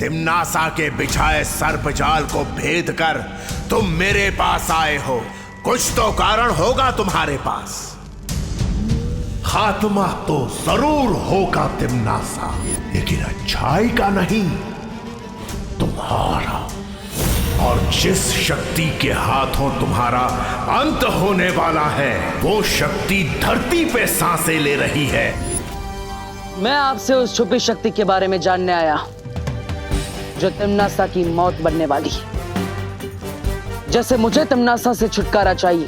तिम्नासा के बिछाए सर्प जाल को भेद कर तुम मेरे पास आए हो। कुछ तो कारण होगा तुम्हारे पास। खात्मा तो जरूर होगा तिम्नासा, लेकिन अच्छाई का नहीं, तुम्हारा। और जिस शक्ति के हाथों तुम्हारा अंत होने वाला है वो शक्ति धरती पे सांसें ले रही है। मैं आपसे उस छुपी शक्ति के बारे में जानने आया जो तिम्नासा की मौत बनने वाली है। जैसे मुझे तिम्नासा से छुटकारा चाहिए,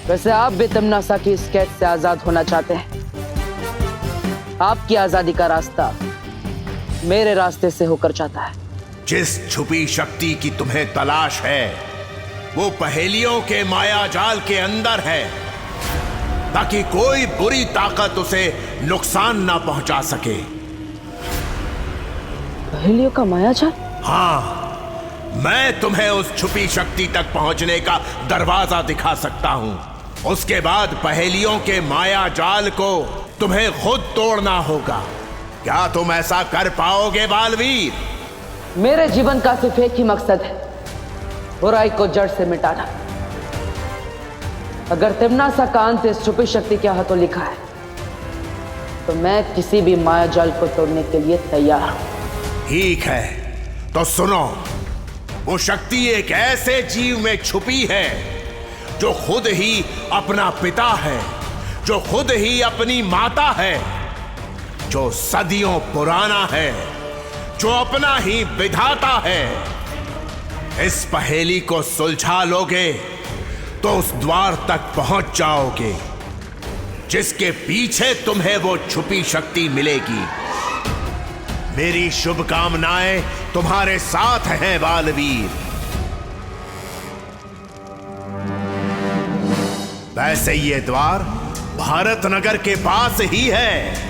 वैसे आप भी तिम्नासा की इस कैद से आजाद होना चाहते हैं। आपकी आजादी का रास्ता मेरे रास्ते से होकर जाता है। जिस छुपी शक्ति की तुम्हें तलाश है वो पहेलियों के माया जाल के अंदर है, ताकि कोई बुरी ताकत उसे नुकसान ना पहुंचा सके। पहेलियों का मायाजाल? हाँ, मैं तुम्हें उस छुपी शक्ति तक पहुंचने का दरवाजा दिखा सकता हूं। उसके बाद पहेलियों के माया जाल को तुम्हें खुद तोड़ना होगा। क्या तुम ऐसा कर पाओगे बालवीर? मेरे जीवन का सिर्फ एक ही मकसद है, बुराई को जड़ से मिटाना। अगर तिम्नासा का अंत इस छुपी शक्ति के हाथों लिखा है तो मैं किसी भी माया जाल को तोड़ने के लिए तैयार हूं। ठीक है, तो सुनो। वो शक्ति एक ऐसे जीव में छुपी है जो खुद ही अपना पिता है, जो खुद ही अपनी माता है, जो सदियों पुराना है, जो अपना ही विधाता है। इस पहेली को सुलझा लोगे तो उस द्वार तक पहुंच जाओगे जिसके पीछे तुम्हें वो छुपी शक्ति मिलेगी। मेरी शुभकामनाएं तुम्हारे साथ हैं बालवीर। वैसे ये द्वार भारत नगर के पास ही है।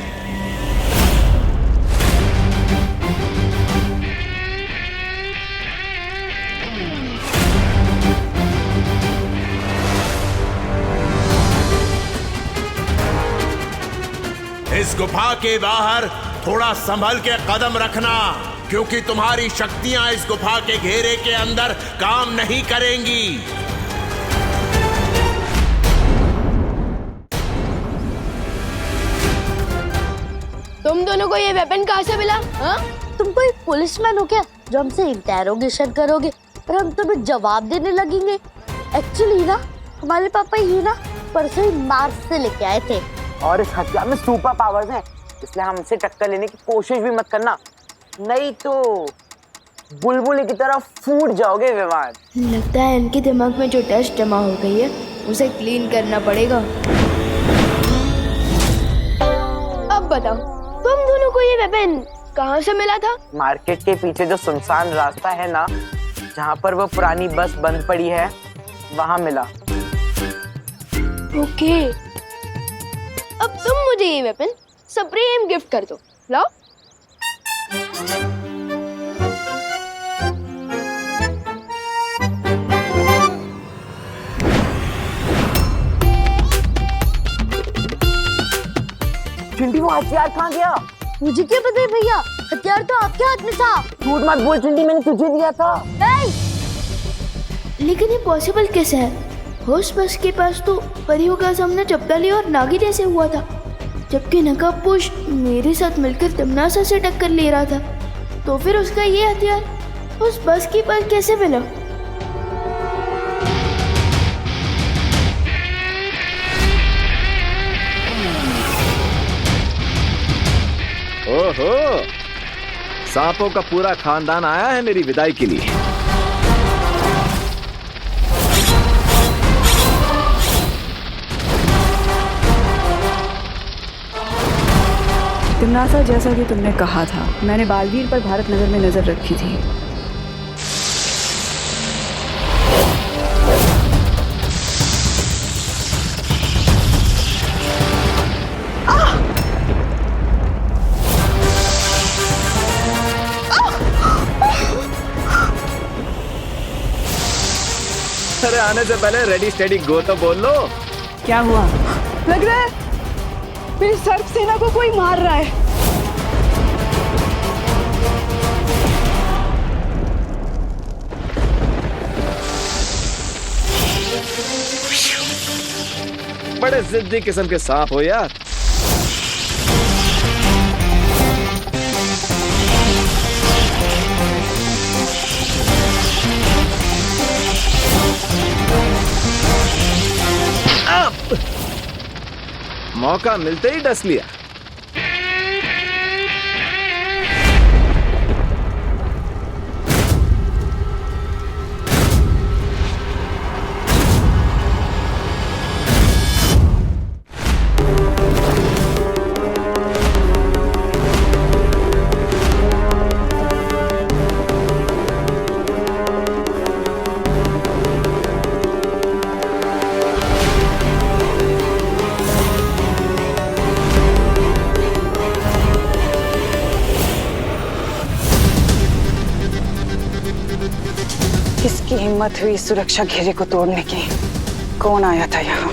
इस गुफा के बाहर थोड़ा संभल के कदम रखना, क्योंकि तुम्हारी शक्तियां इस गुफा के घेरे के अंदर काम नहीं करेंगी। तुम दोनों को ये वेपन कहाँ से मिला? हाँ? तुम कोई पुलिसमैन हो क्या जो हमसे इंटेरोगेशन करोगे और हम तुम्हें जवाब देने लगेंगे? एक्चुअली ना हमारे पापा ये ना परसों ही मार्स से लेके आए थे और इस हथियार में सुपर पावर्स हैं, इसलिए हमसे टक्कर लेने की कोशिश भी मत करना, नहीं तो बुलबुल की तरह फूट जाओगे विमान। लगता है इनके दिमाग में जो डस्ट जमा हो गई है उसे क्लीन करना पड़ेगा। अब बताओ, तुम दोनों को ये वेपन कहाँ से मिला था? मार्केट के पीछे जो सुनसान रास्ता है ना, जहाँ पर वो पुरानी बस बंद पड़ी है, वहाँ मिला। ओके, अब तुम मुझे ये वेपन सुप्रीम गिफ्ट कर दो। लाओ। चिंटी वो हथियार कहाँ गया? मुझे क्या पता है भैया, हथियार तो आपके हाथ में था। झूठ मत बोल चिंटी, मैंने तुझे दिया था। लेकिन ये पॉसिबल कैसे है? होश बस के पास तो परियों का सामना चपटाली और नागी जैसे हुआ था, जबकि नकाबपोश मेरे साथ मिलकर तमनासा से टक्कर ले रहा था। तो फिर उसका ये हथियार उस बस के पास कैसे मिला? ओहो, सांपों का पूरा खानदान आया है मेरी विदाई के लिए। तिमनासा, जैसा कि तुमने कहा था, मैंने बालवीर पर भारत नगर में नजर रखी थी। अरे आने से पहले रेडी स्टेडी गो तो बोल लो। क्या हुआ? लग रहा है मेरी सर्प सेना को कोई मार रहा है। बड़े जिद्दी किस्म के सांप हो यार। मौका मिलते ही डस लिया। किसकी हिम्मत हुई सुरक्षा घेरे को तोड़ने की? कौन आया था यहाँ?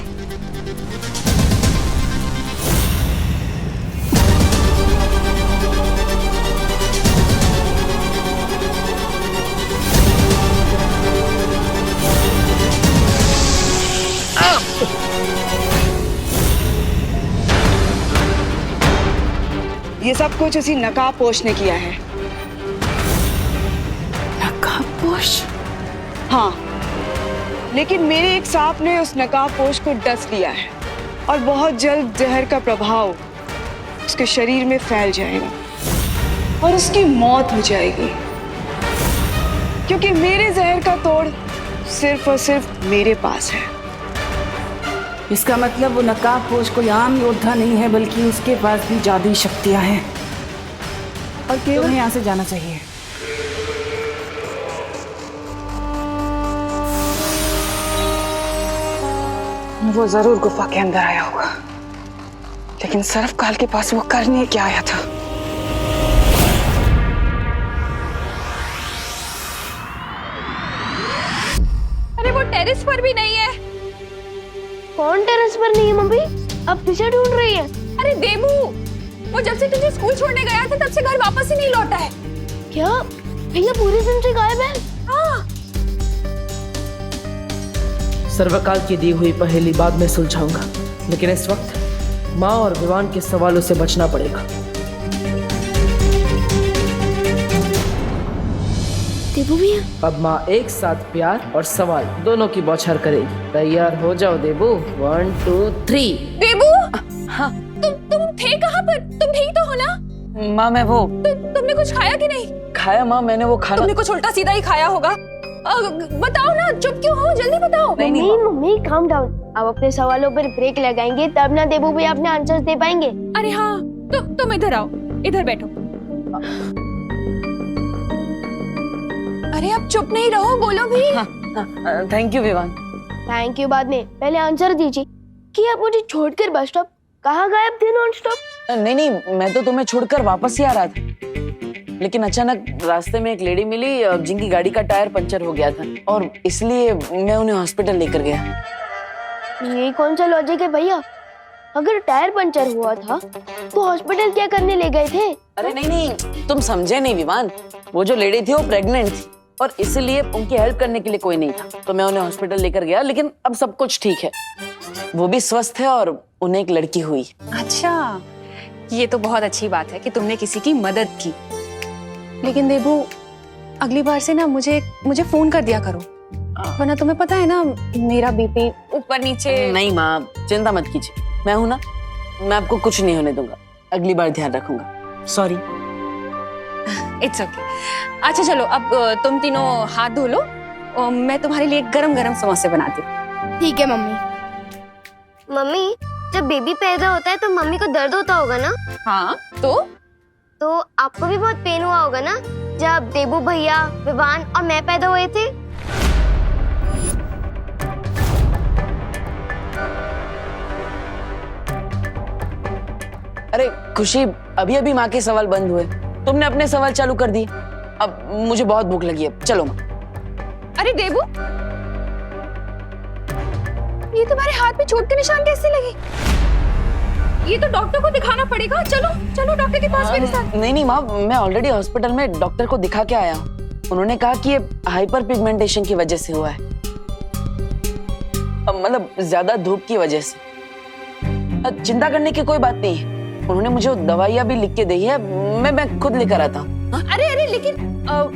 ये सब कुछ उसी नकाबपोश ने किया है। नकाबपोश? हाँ, लेकिन मेरे एक सांप ने उस नकाबपोश को डस लिया है और बहुत जल्द जहर का प्रभाव उसके शरीर में फैल जाएगा और उसकी मौत हो जाएगी, क्योंकि मेरे जहर का तोड़ सिर्फ और सिर्फ मेरे पास है। इसका मतलब वो नकाबपोश कोई आम योद्धा नहीं है, बल्कि उसके पास भी जादुई शक्तियां हैं और केवल यहाँ से जाना चाहिए। वो जरूर गुफा के अंदर आया होगा, लेकिन सर्वकाल के पास वो करने क्या आया था? अरे वो टेरेस पर भी नहीं है। कौन टेरेस पर नहीं है मम्मी? अब किसे ढूंढ रही है? अरे देबू, वो जब से तुझे स्कूल छोड़ने गया था तब से घर वापस ही नहीं लौटा है। क्या भैया पूरे दिन से गायब है? हाँ। सर्वकाल की दी हुई पहेली बाद में सुलझाऊंगा, लेकिन इस वक्त माँ और विवान के सवालों से बचना पड़ेगा। देबू भैया, अब माँ एक साथ प्यार और सवाल दोनों की बौछार करेगी। तैयार हो जाओ देबू। 1 2 3। देबू, हाँ, तुम थे कहाँ पर? तुम ठीक तो हो ना? माँ मैं वो तुमने कुछ खाया कि नहीं? खाया माँ, मैंने वो खाना। तुमने कुछ उल्टा सीधा ही खाया होगा। बताओ ना, चुप क्यों हो? जल्दी बताओ। Mummy calm down. अब अपने सवालों पर ब्रेक लगाएंगे तब ना देबू भैया अपने आंसर्स दे पाएंगे। अरे हाँ, तुम इधर आओ, इधर बैठो। अरे अब चुप नहीं रहो, बोलो भी। Thank you Vivaan. Thank you बाद में, पहले आंसर दीजिए कि आप मुझे छोड़कर बस स्टॉप कहाँ गायब थे नॉन स्टॉप? नहीं नहीं, मैं तो तुम्हें छोड़कर वापस ही आ रहा था, लेकिन अचानक रास्ते में एक लेडी मिली जिनकी गाड़ी का टायर पंचर हो गया था और इसलिए मैं उन्हें हॉस्पिटल लेकर गया। ये कौन सा लॉजिक है भैया? अगर टायर पंचर हुआ था तो हॉस्पिटल क्या करने ले गए थे? अरे नहीं नहीं, तुम समझे नहीं विवान। वो जो लेडी थी वो प्रेग्नेंट थी और इसलिए उनकी हेल्प करने के लिए कोई नहीं था, तो मैं उन्हें हॉस्पिटल लेकर गया। लेकिन अब सब कुछ ठीक है, वो भी स्वस्थ है और उन्हें एक लड़की हुई। अच्छा, ये तो बहुत अच्छी बात है कि तुमने किसी की मदद की। लेकिन देबू, अगली बार से ना मुझे फोन कर दिया करो, वरना तुम्हें पता है ना मेरा बीपी ऊपर नीचे। नहीं माँ, चिंता मत कीजिए, मैं हूं ना, मैं आपको कुछ नहीं होने दूंगा। अगली बार ध्यान रखूंगा। सॉरी। It's okay. अच्छा चलो, अब तुम तीनों हाथ धो लो और मैं तुम्हारे लिए गरम गरम समोसे बनाती हूँ। ठीक है मम्मी। मम्मी, जब बेबी पैदा होता है तो मम्मी को दर्द होता होगा ना? हाँ, तो आपको भी बहुत पेन हुआ होगा ना जब देबू भैया, विवान और मैं पैदा हुए थे? अरे खुशी, अभी अभी माँ के सवाल बंद हुए, तुमने अपने सवाल चालू कर दिए। अब मुझे बहुत भूख लगी है, चलो माँ। अरे देबू, ये तुम्हारे हाथ में चोट के निशान कैसे लगे? ये तो डॉक्टर को दिखाना पड़ेगा। चलो चलो डॉक्टर के पास मेरे साथ। नहीं नहीं माँ, मैं ऑलरेडी हॉस्पिटल में डॉक्टर को दिखा के आया हूँ। उन्होंने कहा कि ये हाइपर पिगमेंटेशन की वजह से हुआ है, मतलब ज्यादा धूप की वजह से। चिंता करने की कोई बात नहीं है, उन्होंने मुझे दवाइयाँ भी लिख के दी है, मैं खुद लेकर आता हूँ। अरे लेकिन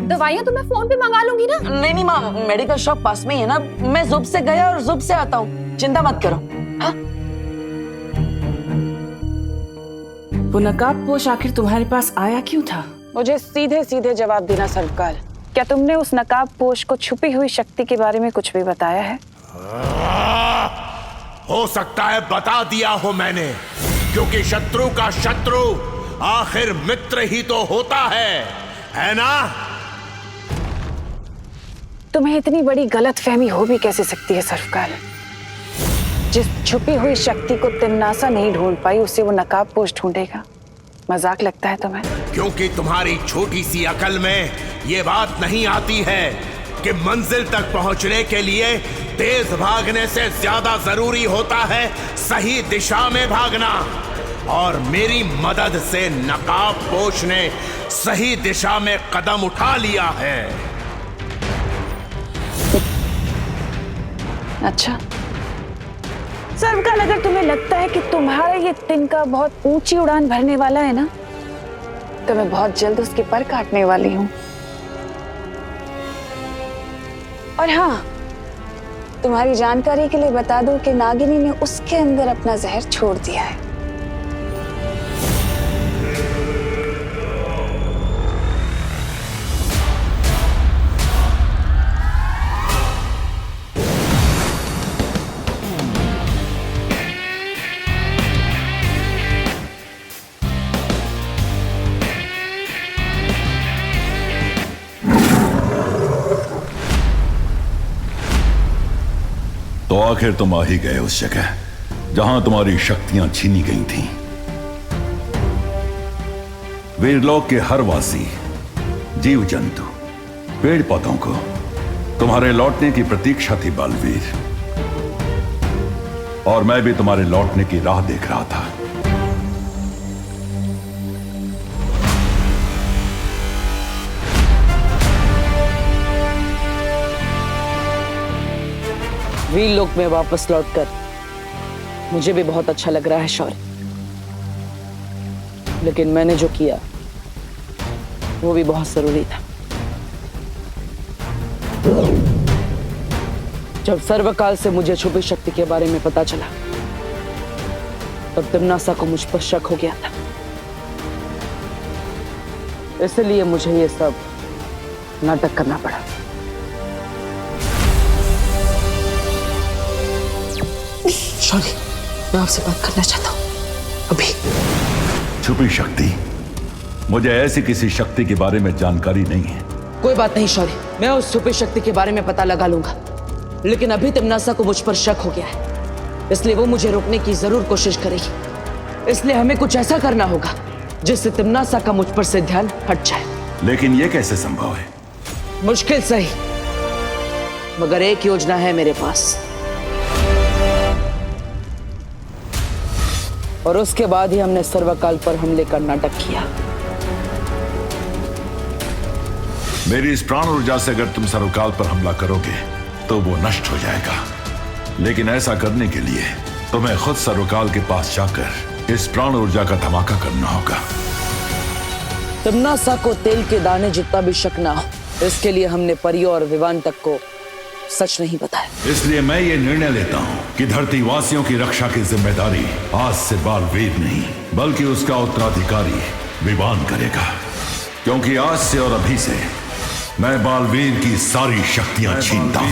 दवाइयाँ तो मैं फोन पे मंगा लूंगी ना। नहीं नहीं माँ, मेडिकल शॉप पास में ही है ना, मैं जुब से गया और जुब से आता हूँ, चिंता मत करो। हाँ? वो नकाबपोश आखिर तुम्हारे पास आया क्यों था? मुझे सीधे सीधे जवाब देना सर्वकाल। क्या तुमने उस नकाबपोश को छुपी हुई शक्ति के बारे में कुछ भी बताया है? हो सकता है बता दिया हो मैंने, क्योंकि शत्रु का शत्रु आखिर मित्र ही तो होता है ना? तुम्हें इतनी बड़ी गलतफहमी हो भी कैसे सकती है सर्वकाल? जिस छुपी हुई शक्ति को तिन्नासा नहीं ढूंढ पाई, उसे वो नकाबपोश ढूंढेगा। मजाक लगता है तुम्हें? क्योंकि तुम्हारी छोटी सी अकल में ये बात नहीं आती है कि मंजिल तक पहुंचने के लिए तेज भागने से ज्यादा जरूरी होता है सही दिशा में भागना। और मेरी मदद से नकाबपोश ने सही दिशा में कदम उठा लिया है। अच्छा सर्वकाल, अगर तुम्हें लगता है कि तुम्हारा ये तिनका बहुत ऊंची उड़ान भरने वाला है ना, तो मैं बहुत जल्द उसके पर काटने वाली हूँ। और हाँ, तुम्हारी जानकारी के लिए बता दूं कि नागिनी ने उसके अंदर अपना जहर छोड़ दिया है। तो आखिर तुम आ ही गए उस जगह जहां तुम्हारी शक्तियां छीनी गई थीं। वीरलोक के हर वासी, जीव जंतु, पेड़ पौधों को तुम्हारे लौटने की प्रतीक्षा थी बालवीर, और मैं भी तुम्हारे लौटने की राह देख रहा था। वीरलोक में वापस लौटकर मुझे भी बहुत अच्छा लग रहा है शौर्य, लेकिन मैंने जो किया वो भी बहुत जरूरी था। जब सर्वकाल से मुझे छुपी शक्ति के बारे में पता चला, तब तिम्नासा को मुझ पर शक हो गया था, इसलिए मुझे ये सब नाटक करना पड़ा। शौर्य, मैं आपसे बात करना चाहता हूँ अभी। छुपी शक्ति? मुझे ऐसी किसी शक्ति के बारे में जानकारी नहीं है। कोई बात नहीं शौर्य, मैं उस छुपी शक्ति के बारे में पता लगा लूंगा, लेकिन अभी तिम्नासा को मुझ पर शक हो गया है, इसलिए वो मुझे रोकने की जरूर कोशिश करेगी। इसलिए हमें कुछ ऐसा करना होगा जिससे तिमनासा का मुझ पर से ध्यान हट जाए। लेकिन ये कैसे संभव है? मुश्किल सही, मगर एक योजना है मेरे पास, और उसके बाद ही हमने सर्वकाल पर हमले का नाटक किया। मेरी इस प्राण ऊर्जा से अगर तुम सर्वकाल पर हमला करोगे तो वो नष्ट हो जाएगा, लेकिन ऐसा करने के लिए तुम्हें खुद सर्वकाल के पास जाकर इस प्राण ऊर्जा का धमाका करना होगा। तिमनासा को तेल के दाने जितना भी शक ना हो, इसके लिए हमने परियों और विवान तक को सच नहीं बताया। इसलिए मैं ये निर्णय लेता हूँ कि धरती वासियों की रक्षा की जिम्मेदारी आज से बालवीर नहीं बल्कि उसका उत्तराधिकारी विवान करेगा, क्योंकि आज से और अभी से मैं बालवीर की सारी शक्तियां छीनता हूँ,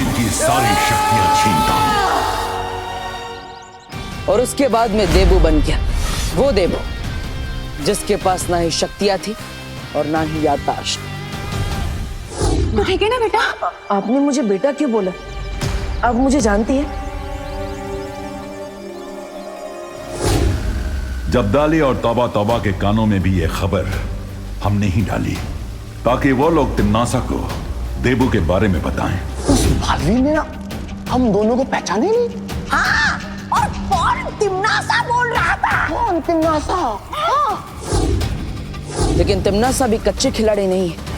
और उसके बाद में देबू बन गया, वो देबू जिसके पास ना ही शक्तियां थी और ना ही याददाश्त। तो ठीक है ना बेटा? आपने मुझे बेटा क्यों बोला? आप मुझे जानती हैं? जब्दाली और तौबा तौबा के कानों में भी ये खबर हमने ही डाली ताकि वो लोग तिमनासा को देबू के बारे में बताएं। उस बालवीर ने ना हम दोनों को पहचाने नहीं। हाँ, और कौन तिमनासा बोल रहा था? कौन तिमनासा? हाँ। लेकिन तिमनासा भी कच्चे खिलाड़ी नहीं है।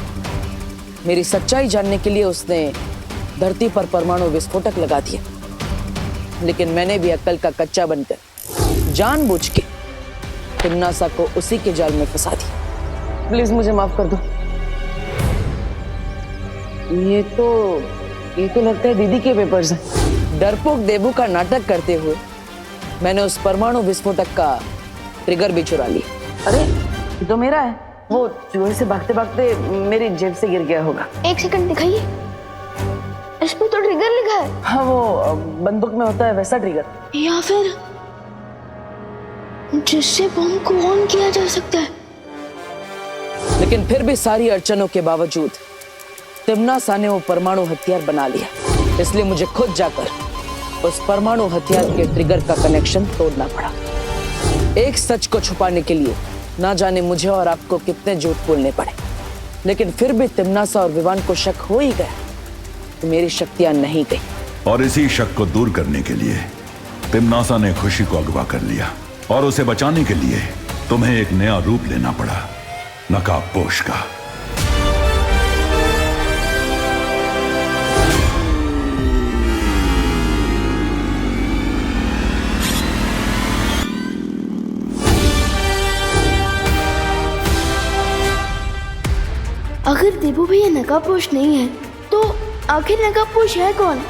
मेरी सच्चाई जानने के लिए उसने धरती पर परमाणु विस्फोटक लगा दिया, लेकिन मैंने भी अक्ल का कच्चा बनकर जानबूझ के तिमनासा को उसी के जाल में फंसा दिया। प्लीज मुझे माफ कर दो। ये तो लगता है दीदी के पेपर्स हैं। डरपोक देबू का नाटक करते हुए मैंने उस परमाणु विस्फोटक का ट्रिगर भी चुरा लिया। अरे ये तो मेरा है, वो चूहे से भागते भागते मेरी जेब से गिर गया होगा। एक सेकंड दिखाइए, इस पे तो ट्रिगर लिखा है। हाँ, वो बंदूक में होता है वैसा ट्रिगर, या फिर जिससे बम को ऑन किया जा सकता है। लेकिन फिर भी सारी अड़चनों के बावजूद तिमनासा ने वो परमाणु हथियार बना लिया, इसलिए मुझे खुद जाकर उस परमाणु हथियार के ट्रिगर का कनेक्शन तोड़ना पड़ा। एक सच को छुपाने के लिए ना जाने मुझे और आपको कितने झूठ बोलने पड़े, लेकिन फिर भी तिमनासा और विवान को शक हो ही गया तो मेरी शक्तियां नहीं गई। और इसी शक को दूर करने के लिए तिमनासा ने खुशी को अगवा कर लिया, और उसे बचाने के लिए तुम्हें एक नया रूप लेना पड़ा, नकाबपोश का। अगर देबू भैया नकाबपोश नहीं है तो आखिर नकाबपोश है कौन?